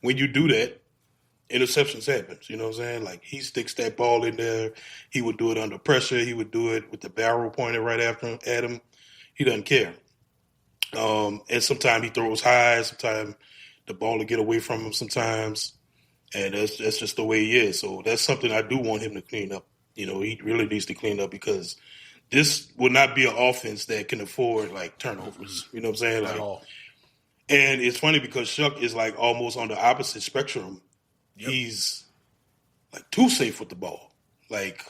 when you do that, interceptions happens. You know what I'm saying? Like, he sticks that ball in there. He would do it under pressure. He would do it with the barrel pointed right at him. He doesn't care. And sometimes he throws high. Sometimes the ball will get away from him sometimes. And that's just the way he is. So that's something I do want him to clean up. He really needs to clean up because this will not be an offense that can afford, like, turnovers. You know what I'm saying? Like, at all. And it's funny because Shough is, like, almost on the opposite spectrum. Yep. He's, like, too safe with the ball. Like,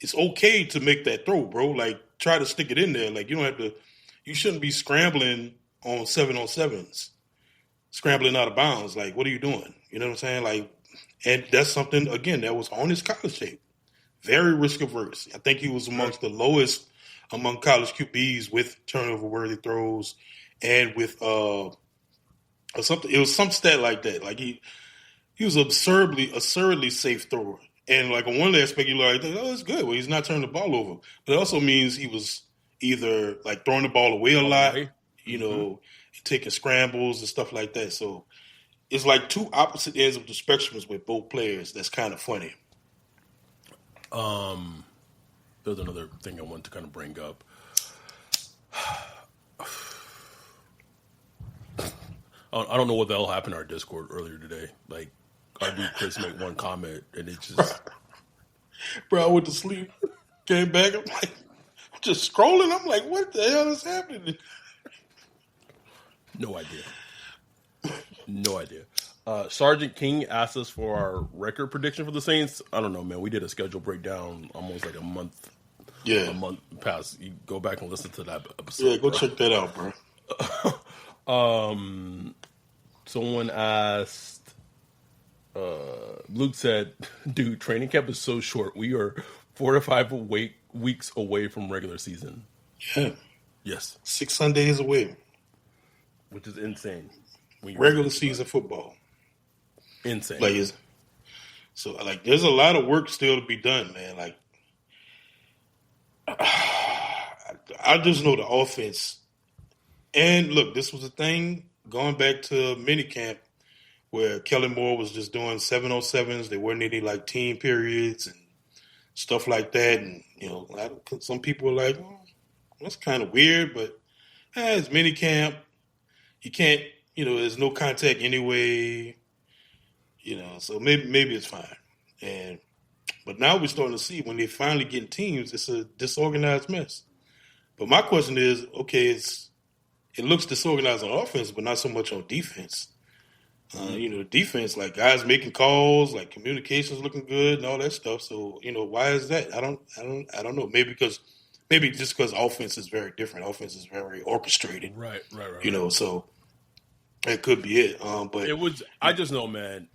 it's okay to make that throw, bro. Like, try to stick it in there. Like, you don't have to you shouldn't be scrambling on 7-on-7s, scrambling out of bounds. Like, what are you doing? You know what I'm saying? Like, and that's something, again, that was on his college tape. Very risk averse. I think he was amongst the lowest among college QBs with turnover worthy throws and with something. It was some stat like that. Like he was absurdly safe thrower. And like on one aspect, you're like, oh, it's good. Well, he's not turning the ball over. But it also means he was either like throwing the ball away a lot, you know, taking scrambles and stuff like that. So it's like two opposite ends of the spectrum with both players. That's kind of funny. There's another thing I wanted to kind of bring up. I don't know what the hell happened in our Discord earlier today. Like, our dude Chris made one comment, and it just... Bro, I went to sleep, came back, I'm like, I'm just scrolling. I'm like, what the hell is happening? No idea. No idea. Sergeant King asked us for our record prediction for the Saints. I don't know, man. We did a schedule breakdown almost like a month past. You go back and listen to that episode. Yeah, go check that out, bro. Someone asked, Luke said, dude, training camp is so short. We are 4 to 5 weeks away from regular season. Yeah. Yes. 6 Sundays away. Which is insane. Regular season football. Insane. Like, so, like, there's a lot of work still to be done, man. Like, I just know the offense. And look, this was a thing going back to minicamp where Kellen Moore was just doing 7-on-7s. There weren't any like team periods and stuff like that. And, you know, some people were like, oh, that's kind of weird, but it's minicamp. You can't, you know, there's no contact anyway, you know, so maybe it's fine. But now we're starting to see when they finally get in teams, it's a disorganized mess. But my question is, okay, it looks disorganized on offense, but not so much on defense. You know, defense, like guys making calls, like communications looking good and all that stuff. So, you know, why is that? I don't know. Maybe just because offense is very different. Offense is very orchestrated. Right. You know, so that could be it. But it was. I just know, man.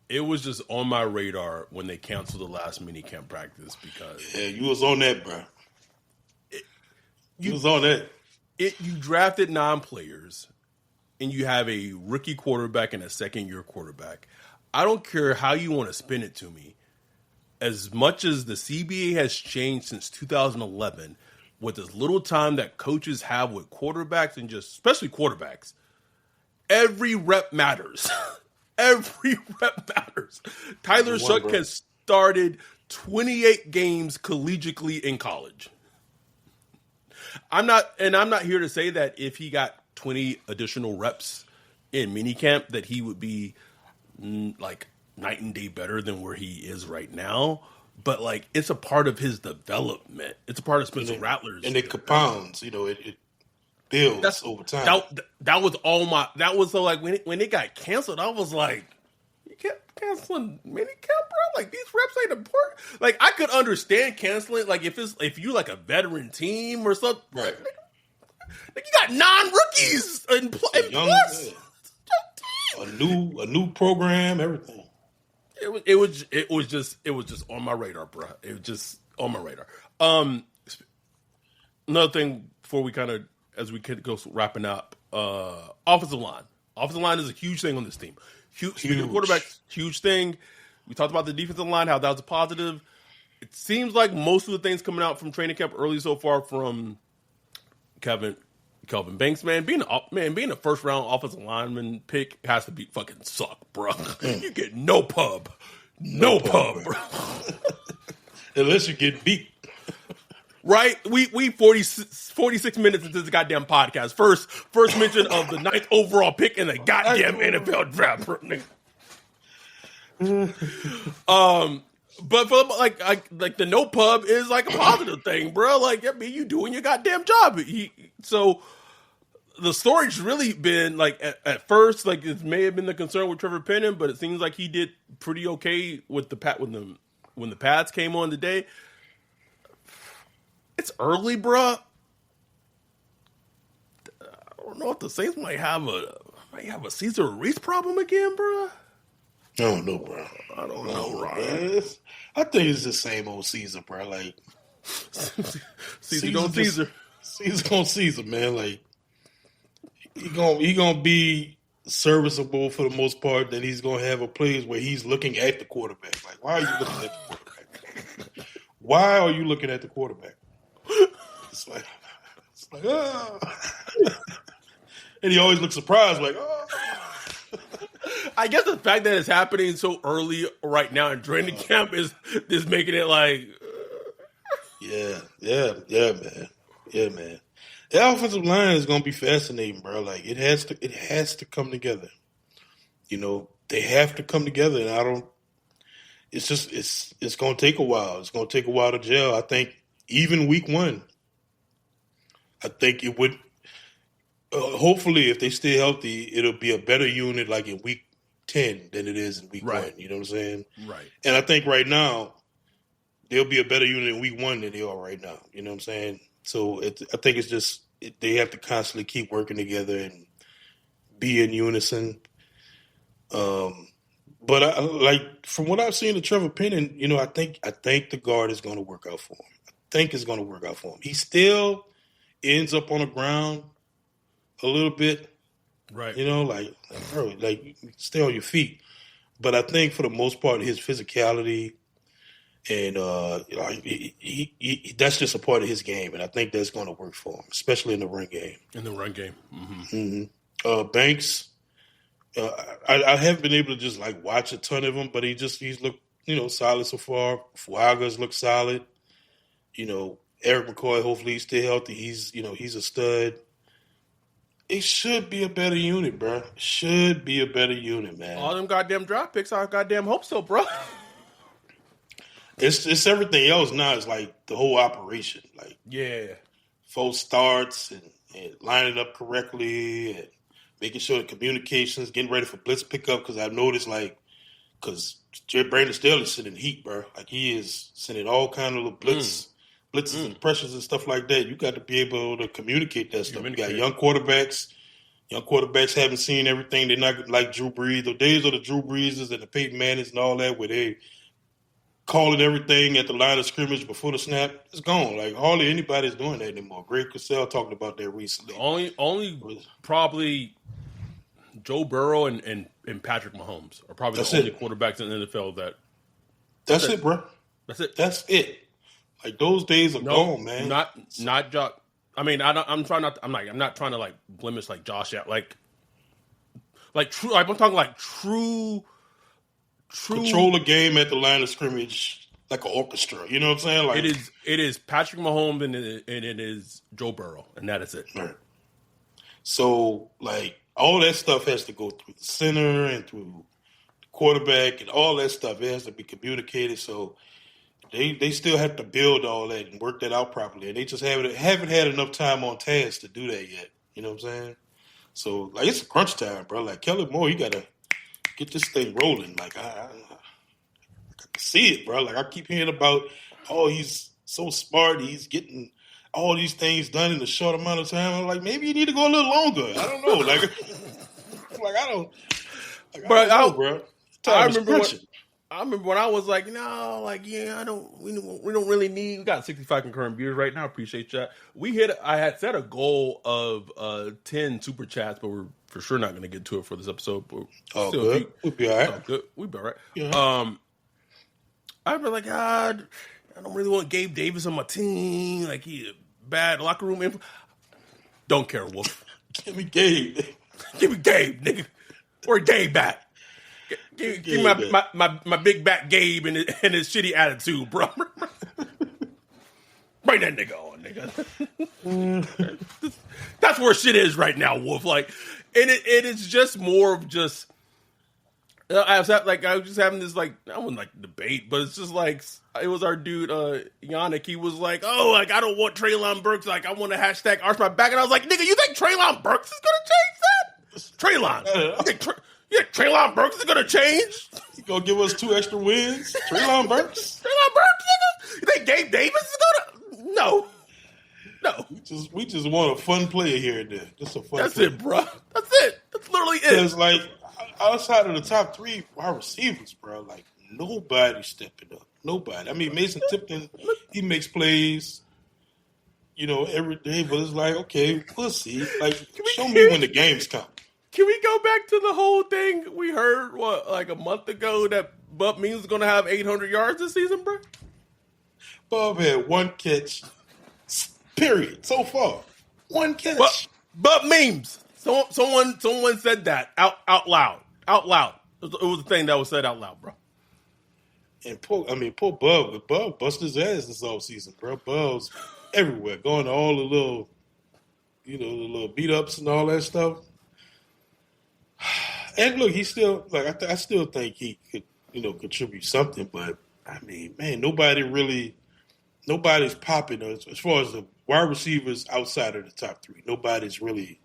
It was just on my radar when they canceled the last mini camp practice because you was on that, bro. You was on that. You drafted 9 players, and you have a rookie quarterback and a second-year quarterback. I don't care how you want to spin it to me. As much as the CBA has changed since 2011, with as little time that coaches have with quarterbacks and just especially quarterbacks, every rep matters. Every rep matters. Tyler Shough has started 28 games collegiately in college. I'm not here to say that if he got 20 additional reps in minicamp that he would be like night and day better than where he is right now. But like it's a part of his development. It's a part of Spencer Rattler's. And it compounds, you know, it builds over time. That was all my. That was so like when it got canceled, I was like, you kept canceling minicamp, bro. Like these reps ain't important. Like I could understand canceling, like if you like a veteran team or something, right? Like you got 9 rookies and plus a new program, everything. It was just on my radar, bro. It was just on my radar. Another thing before we kind of as we go wrapping up, offensive line. Offensive line is a huge thing on this team. Huge. Quarterback, huge thing. We talked about the defensive line, how that was a positive. It seems like most of the things coming out from training camp early so far from Kelvin Banks, man, being a first round offensive lineman pick has to be fucking suck, bro. You get no pub, bro. Unless you get beat. Right? We 46 minutes into this goddamn podcast. First mention of the 9th overall pick in the goddamn NFL draft. But for like the no pub is like a positive thing, bro. Like, I mean, you doing your goddamn job. So the story's really been like at first, like it may have been the concern with Trevor Penning, but it seems like he did pretty okay with when the pads came on today. It's early, bruh. don't know if the Saints might have a Cesar Reese problem again, bro. I don't know, bro. I don't know, Ryan. I think it's the same old Caesar, bro. Like Caesar going Caesar. Caesar going Caesar, man. Like he gonna be serviceable for the most part. Then he's gonna have a plays where he's looking at the quarterback. Like, why are you looking at the quarterback? Why are you looking at the quarterback? It's like and he always looks surprised, like, oh. I guess the fact that it's happening so early right now in training camp is making it like, yeah, man. The offensive line is gonna be fascinating, bro. Like it has to come together. You know, they have to come together, and it's gonna take a while. It's gonna take a while to gel. I think even week 1, I think it would. Hopefully, if they stay healthy, it'll be a better unit like in week 10 than it is in week 1. You know what I'm saying? Right. And I think right now they'll be a better unit in week 1 than they are right now. You know what I'm saying? So I think it's just they have to constantly keep working together and be in unison. But like from what I've seen of Trevor Penning, you know, I think the guard is going to work out for him. I think it's going to work out for him. He still ends up on the ground a little bit, right? You know, like stay on your feet. But I think for the most part, his physicality and he that's just a part of his game, and I think that's going to work for him, especially in the run game. Banks, I haven't been able to just like watch a ton of him, but he's looked, you know, solid so far. Fuaga's looked solid. You know, Eric McCoy, hopefully he's still healthy. He's a stud. It should be a better unit, bro. Should be a better unit, man. All them goddamn draft picks, I goddamn hope so, bro. It's everything else now. It's like the whole operation. Like, yeah, full starts and lining up correctly and making sure the communications, getting ready for blitz pickup. Because I've noticed, because Brandon Staley is sending heat, bro. Like, he is sending all kind of little blitzes and pressures and stuff like that. You got to be able to communicate that stuff. You got young quarterbacks. Young quarterbacks haven't seen everything. They're not like Drew Brees. The days of the Drew Breeses and the Peyton Mannings and all that, where they calling everything at the line of scrimmage before the snap, it's gone. Like, hardly anybody's doing that anymore. Greg Cosell talked about that recently. Only probably Joe Burrow and Patrick Mahomes are probably the only quarterbacks in the NFL that. That's it, bro. That's it. That's it. Like, those days are gone, man. Not Josh. I mean, I'm not trying to like blemish like Josh out. Like true. I'm talking like true. Control the game at the line of scrimmage like an orchestra. You know what I'm saying? Like, it is Patrick Mahomes and it is Joe Burrow, and that is it. Right. So, like, all that stuff has to go through the center and through the quarterback and all that stuff. It has to be communicated. So they still have to build all that and work that out properly. And they just haven't had enough time on task to do that yet. You know what I'm saying? So, like, it's crunch time, bro. Like, Kellen Moore, you got to get this thing rolling. Like, I can see it, bro. Like, I keep hearing about, he's so smart. He's getting all these things done in a short amount of time. I'm like, maybe you need to go a little longer. I don't know. Like, bro. I remember when I was like, we don't really need. We got 65 concurrent viewers right now. Appreciate that. I had set a goal of 10 super chats, but we're for sure not going to get to it for this episode. But good. We'll be all right. Good. We'll be all right. Yeah. I've been like, God, I don't really want Gabe Davis on my team. Like, he bad locker room info. Don't care, Wolf. Give me Gabe. Give me Gabe, nigga. Where Gabe at? Give me my big back Gabe and his shitty attitude, bro. Bring that nigga on, nigga. That's where shit is right now, Wolf. Like, and it is just more of just. I was just having this like, I wasn't like debate, but it's just like it was our dude Yannick. He was like, I don't want Treylon Burks. Like, I want to hashtag arch my back, and I was like, nigga, you think Treylon Burks is gonna change that? Treylon, you think Treylon Burks is gonna change? He gonna give us 2 extra wins? Treylon Burks, nigga. You think Gabe Davis is gonna? No. We just want a fun player here and there. Just a fun. That's player. it, bro. That's it. That's literally it. Because like outside of the top 3 wide receivers, bro, like nobody's stepping up. Nobody. I mean, Mason Tipton, he makes plays, every day. But it's like, okay, we'll see. Like, show me when the games come. Can we go back to the whole thing we heard, like a month ago that Bub Means was going to have 800 yards this season, bro? Bub had 1 catch, period, so far. 1 catch. Bub Memes. Someone said that out loud. Out loud. It was a thing that was said out loud, bro. And poor Bub. Bub busted his ass this offseason, bro. Bub's everywhere, going to all the little, the little beat-ups and all that stuff. And look, he still I still think he could, contribute something. But I mean, man, nobody's popping as far as the wide receivers outside of the top 3. Nobody's really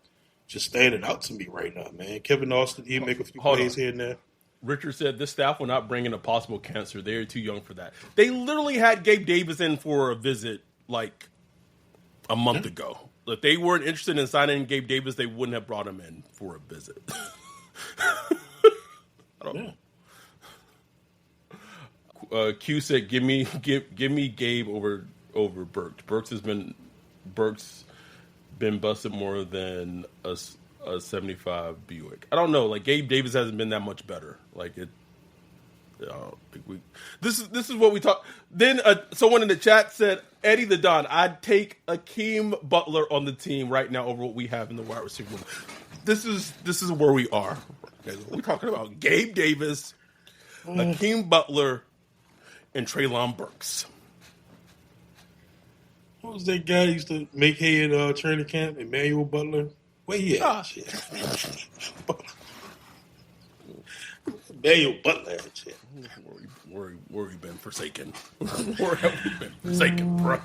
just standing out to me right now, man. Kevin Austin, he make a few plays here and there. Richard said this staff will not bring in a possible cancer. They are too young for that. They literally had Gabe Davis in for a visit like a month ago. If they weren't interested in signing Gabe Davis, they wouldn't have brought him in for a visit. I don't know. Q said, "Give me Gabe over Burks. Burks been busted more than a 75 Buick. I don't know. Like Gabe Davis hasn't been that much better. Like it. This is what we talk. Then someone in the chat said, Eddie the Don, I'd take Akeem Butler on the team right now over what we have in the wide receiver room. This is where we are. We're talking about Gabe Davis, Akeem Butler, and Treylon Burks. What was that guy who used to make hay at training camp? Emmanuel Butler? Where he at? Emmanuel Butler. Shit. Where we been forsaken? Where have we been forsaken, bro?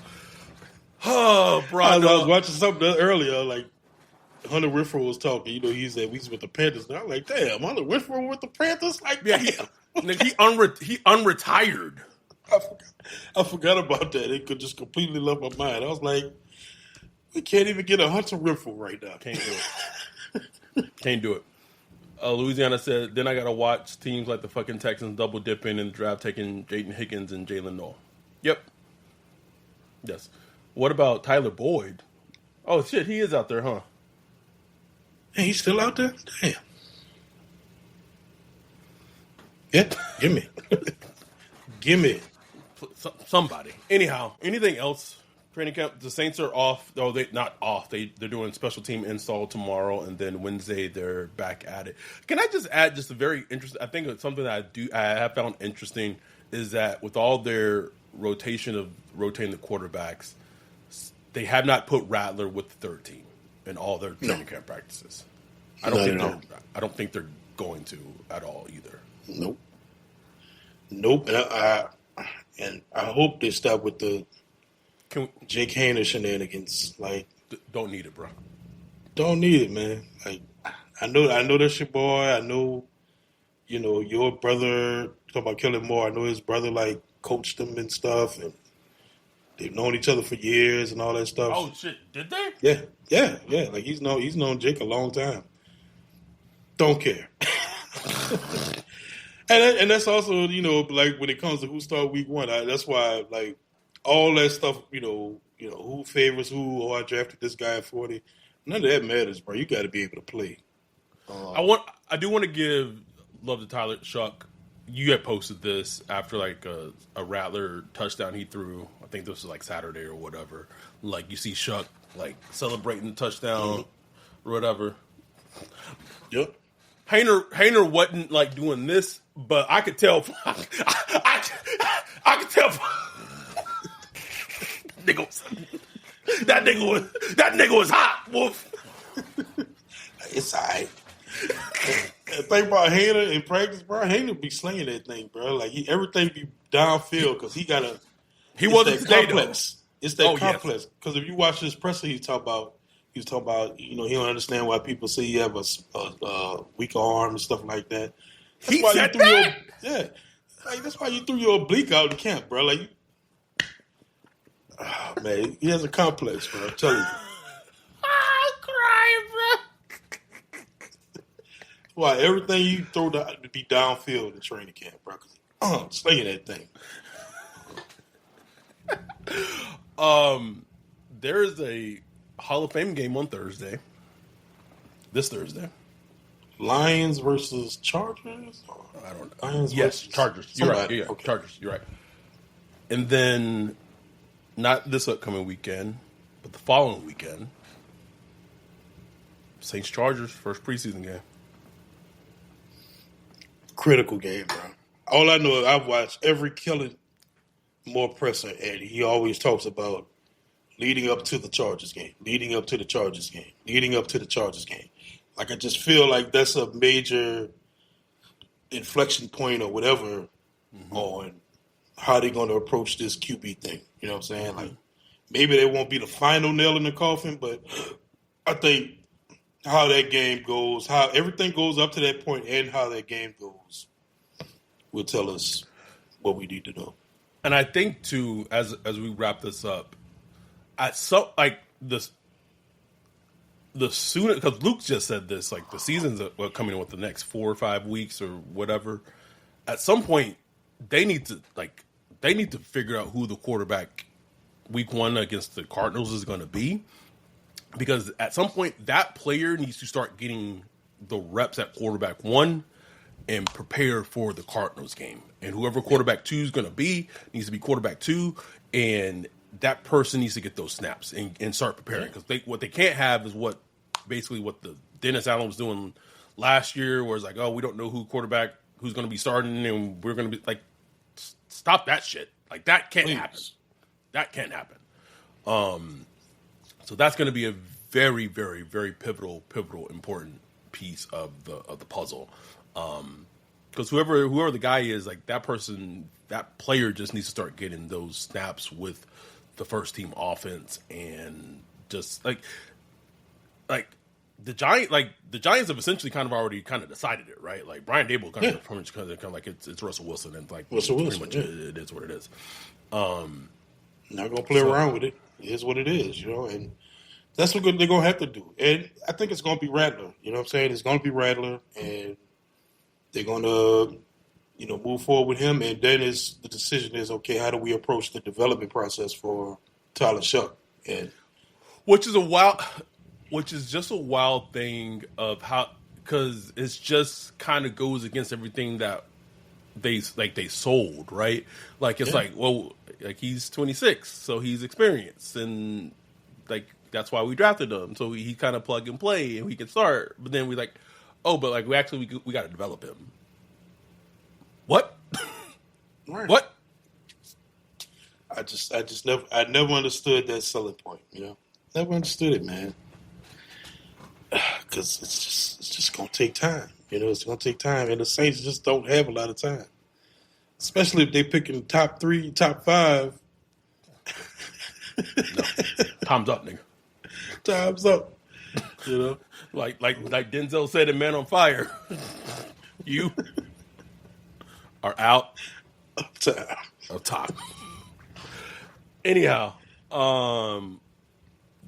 Oh, bro. I was watching something earlier, like Hunter Renfrow was talking. He said he's with the Panthers. And I'm like, damn, Hunter Renfrow with the Panthers? Like, yeah, he unretired. I forgot about that. It could just completely left my mind. I was like, we can't even get a Hunter Renfrow right now. Can't do it. Louisiana said, then I got to watch teams like the fucking Texans double dipping in the draft, taking Jaden Higgins and Jalen Noel. Yep. Yes. What about Tyler Boyd? Oh, shit, he is out there, huh? Hey, he's still out there? Damn. Yeah, give me. Give me. Somebody. Anyhow, anything else? Training camp, the Saints are off. Oh, they're not off. They're doing special team install tomorrow, and then Wednesday they're back at it. Can I just add just a very interesting, I think it's something that I have found interesting is that with all their rotating the quarterbacks, they have not put Rattler with the third team in all their training camp practices. I don't think they're going to at all either. Nope. And I hope they stop with the Jake Haener shenanigans. Like, don't need it, bro. Don't need it, man. Like, I know that's your boy. I know, your brother. Talk about Kellen Moore. I know his brother like coached them and stuff, and they've known each other for years and all that stuff. Oh shit, did they? Yeah. Like he's known Jake a long time. Don't care. And that's also, like when it comes to who start week 1, that's why like all that stuff, who favors who, I drafted this guy at 40. None of that matters, bro. You got to be able to play. I do want to give love to Tyler Shough. You had posted this after like a Rattler touchdown he threw. I think this was like Saturday or whatever. Like you see Shough like celebrating the touchdown or whatever. Yep. Haener wasn't like doing this, but I could tell. I could tell. That nigga was hot, wolf. It's all right. The thing about Haener in practice, bro, Haener be slinging that thing, bro. Like everything be downfield because he got a. He wasn't complex. It's that complex. Yes. Because if you watch his presser, he was talking about, he don't understand why people say you have a weak arm and stuff like that. He said that? Like that's why you threw your oblique out in camp, bro. Like, man, he has a complex, bro. I'm telling you. Why everything you throw to be downfield in training camp, bro? Slinging that thing. There's a Hall of Fame game on Thursday. This Thursday. Lions versus Chargers? I don't know. Lions Yes, versus Chargers. You're right. somebody. Yeah, Okay. Chargers. You're right. And then, not this upcoming weekend, but the following weekend, Saints Chargers first preseason game. Critical game, bro. All I know is I've watched every Kellen Moore presser, and he always talks about leading up to the Chargers game, leading up to the Chargers game, leading up to the Chargers game. Like, I just feel like that's a major inflection point or whatever on how they're going to approach this QB thing. You know what I'm saying? Like, maybe they won't be the final nail in the coffin, but I think how that game goes, how everything goes up to that point and how that game goes will tell us what we need to know. And I think, too, as we wrap this up, at some, like, the sooner, because Luke just said this, like, the season's coming in with the next 4 or 5 weeks or whatever. At some point, they need to figure out who the quarterback week 1 against the Cardinals is going to be, because at some point that player needs to start getting the reps at quarterback 1 and prepare for the Cardinals game. And whoever quarterback 2 is going to be needs to be quarterback 2, and that person needs to get those snaps and start preparing, because what they can't have is what the Dennis Allen was doing last year, where it's like, oh, we don't know who's going to be starting, and we're going to be like, stop that shit. Like, that can't happen. That can't happen. So that's going to be a very, very, very pivotal, important piece of the puzzle. Because whoever the guy is, like, that player just needs to start getting those snaps with the first team offense, and just like the Giants have essentially kind of already decided it, right? Like, Brian Dable kind of like it's Russell Wilson, and like Russell Wilson, pretty much it is what it is. Not gonna play around with it. It is what it is, you know, and that's what they're gonna have to do. And I think it's gonna be Rattler. You know what I'm saying? It's gonna be Rattler, and they're gonna, move forward with him. And then the decision is, okay, how do we approach the development process for Tyler Shough? And which is just a wild thing of how, because it's just kind of goes against everything that they sold, right? Like, it's like, well, like, he's 26, so he's experienced, and like, that's why we drafted him, so he kind of plug and play and we can start. But then we like, oh, but like, we got to develop him. What? Right. What? I never understood that selling point. Never understood it, man. Because it's just gonna take time. It's gonna take time, and the Saints just don't have a lot of time, especially if they picking top 3, top 5. No, time's up, nigga. Time's up. Like Denzel said in Man on Fire, you are out of time. Anyhow,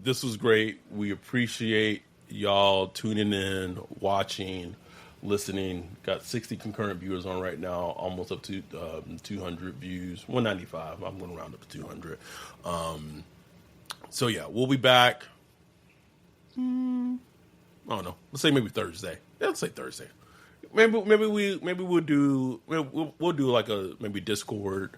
this was great. We appreciate y'all tuning in, watching, listening. Got 60 concurrent viewers on right now, almost up to 200 views, 195. I'm going to round up to 200. So yeah, we'll be back. I don't know. Let's say maybe Thursday. Yeah, let's say Thursday. Maybe we'll do like a maybe Discord.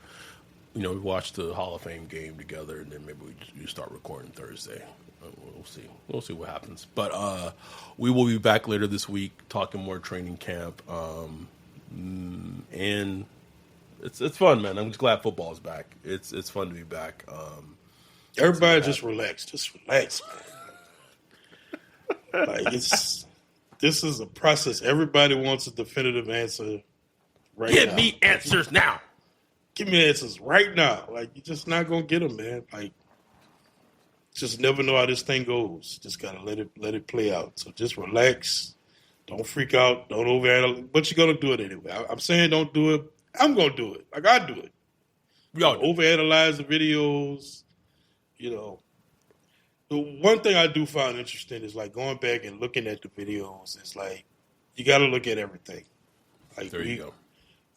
We watch the Hall of Fame game together, and then maybe we start recording Thursday. We'll see. We'll see what happens. But we will be back later this week talking more training camp. And it's fun, man. I'm just glad football's back. It's fun to be back. Everybody just relax. Just relax, man. Like, this is a process. Everybody wants a definitive answer right now. Give me answers now. Give me answers right now. Like, you're just not gonna get them, man. Like, just never know how this thing goes. Just gotta let it play out. So just relax. Don't freak out. Don't overanalyze. But you're gonna do it anyway. I'm saying don't do it. I'm gonna do it. Like, I do it. We all overanalyze the videos. The one thing I do find interesting is, like, going back and looking at the videos. It's like, You got to look at everything. Like There you go.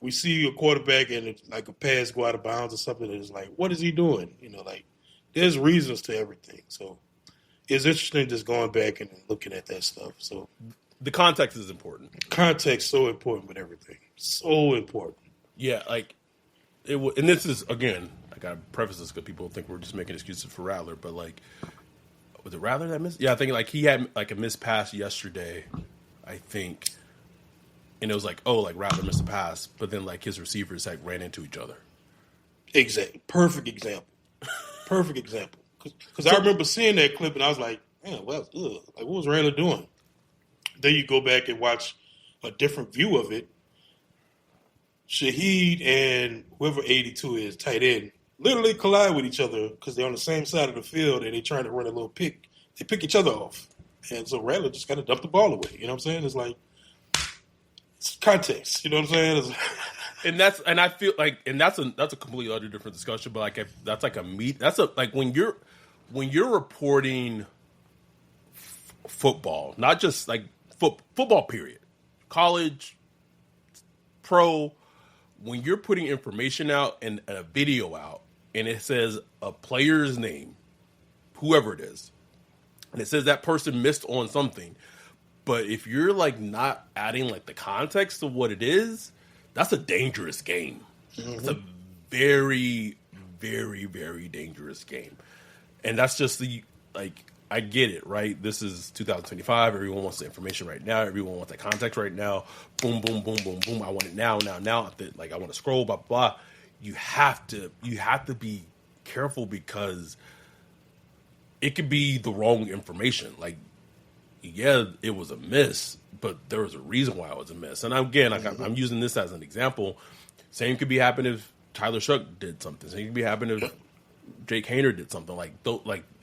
We see a quarterback and like a pass go out of bounds or something, and it's like, what is he doing? Like there's reasons to everything. So it's interesting just going back and looking at that stuff. So the context is important. Context so important with everything. So important. Yeah, like and this is again, I gotta preface this because people think we're just making excuses for Rattler, but like, was it Rattler that missed? Yeah, I think like he had like a missed pass yesterday, I think, and it was like, oh, like Rattler missed a pass, but then like his receivers like ran into each other. Exactly. Perfect example. Perfect example. Because I remember seeing that clip and I was like, man, like what was Rattler doing? Then you go back and watch a different view of it. Shaheed and whoever 82 is, tight end, literally collide with each other because they're on the same side of the field and they're trying to run a little pick. They pick each other off. And so Rattler just kind of dumped the ball away. You know what I'm saying? It's like, it's context. You know what I'm saying? And I feel like, and that's a completely other different discussion, but like that's like like when you're reporting football, not just like football period, college, pro, when you're putting information out and a video out and it says a player's name, whoever it is, and it says that person missed on something, but if you're like not adding like the context of what it is, that's a dangerous game. Mm-hmm. It's a very, very, very dangerous game. And that's just I get it, right? This is 2025. Everyone wants the information right now. Everyone wants that context right now. Boom, boom, boom, boom, boom. I want it now. Like I want to scroll, blah, blah. You have to be careful because it could be the wrong information. Like, yeah, it was a miss, but there was a reason why it was a miss. And again, I'm using this as an example. Same could be happening if Tyler Shough did something. Same could be happening if Jake Hayner did something.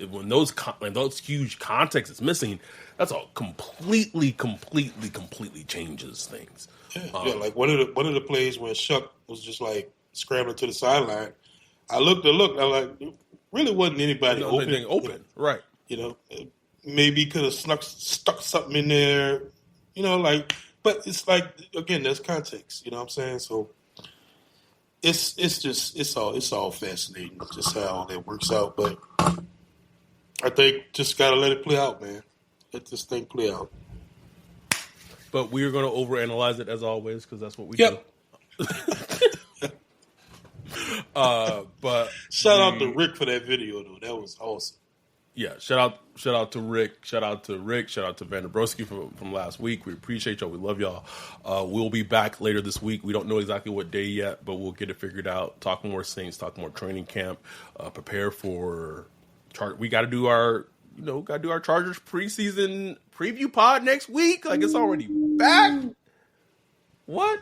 When those huge context is missing, that's all completely changes things. Yeah, like one of the plays where Shough was just like scrambling to the sideline. I looked. I was like, it really wasn't anybody open. Right? Maybe could have stuck something in there. But it's like again, there's context. You know what I'm saying? So. It's all fascinating just how all that works out, but I think just gotta let it play out, man. Let this thing play out. But we're gonna overanalyze it as always because that's what we do. But shout out to Rick for that video though. That was awesome. Yeah, shout out to Rick. Shout out to Vanderbroski from last week. We appreciate y'all. We love y'all. We'll be back later this week. We don't know exactly what day yet, but we'll get it figured out. Talk more Saints, talk more training camp, prepare for we got to do our Chargers preseason preview pod next week. Like it's already back. What?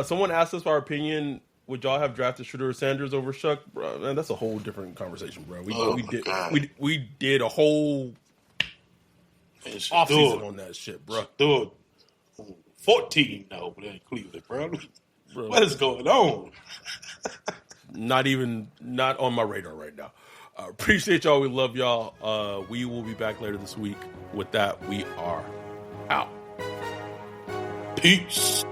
Someone asked us our opinion. Would y'all have drafted Shedeur Sanders over Shough? Bro, man, that's a whole different conversation, bro. We did a whole offseason on that shit, bro. Dude, 14 now over there in Cleveland, bro. What is going on? Not on my radar right now. Appreciate y'all. We love y'all. We will be back later this week. With that, we are out. Peace.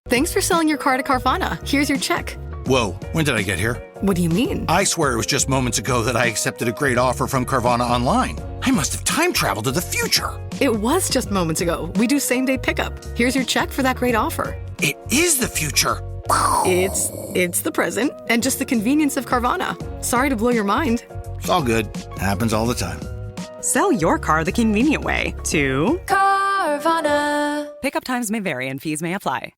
Thanks for selling your car to Carvana. Here's your check. Whoa, when did I get here? What do you mean? I swear it was just moments ago that I accepted a great offer from Carvana online. I must have time traveled to the future. It was just moments ago. We do same-day pickup. Here's your check for that great offer. It is the future. It's the present and just the convenience of Carvana. Sorry to blow your mind. It's all good. Happens all the time. Sell your car the convenient way to Carvana. Pickup times may vary and fees may apply.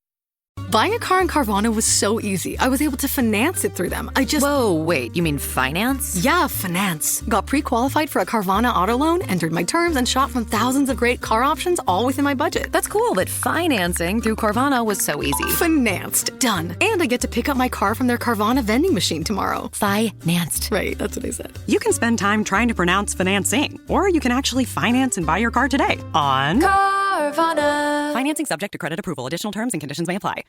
Buying a car on Carvana was so easy. I was able to finance it through them. Whoa, wait, you mean finance? Yeah, finance. Got pre-qualified for a Carvana auto loan, entered my terms, and shot from thousands of great car options all within my budget. That's cool, but financing through Carvana was so easy. Financed. Done. And I get to pick up my car from their Carvana vending machine tomorrow. Financed. Right, that's what I said. You can spend time trying to pronounce financing, or you can actually finance and buy your car today on Carvana. Financing subject to credit approval. Additional terms and conditions may apply.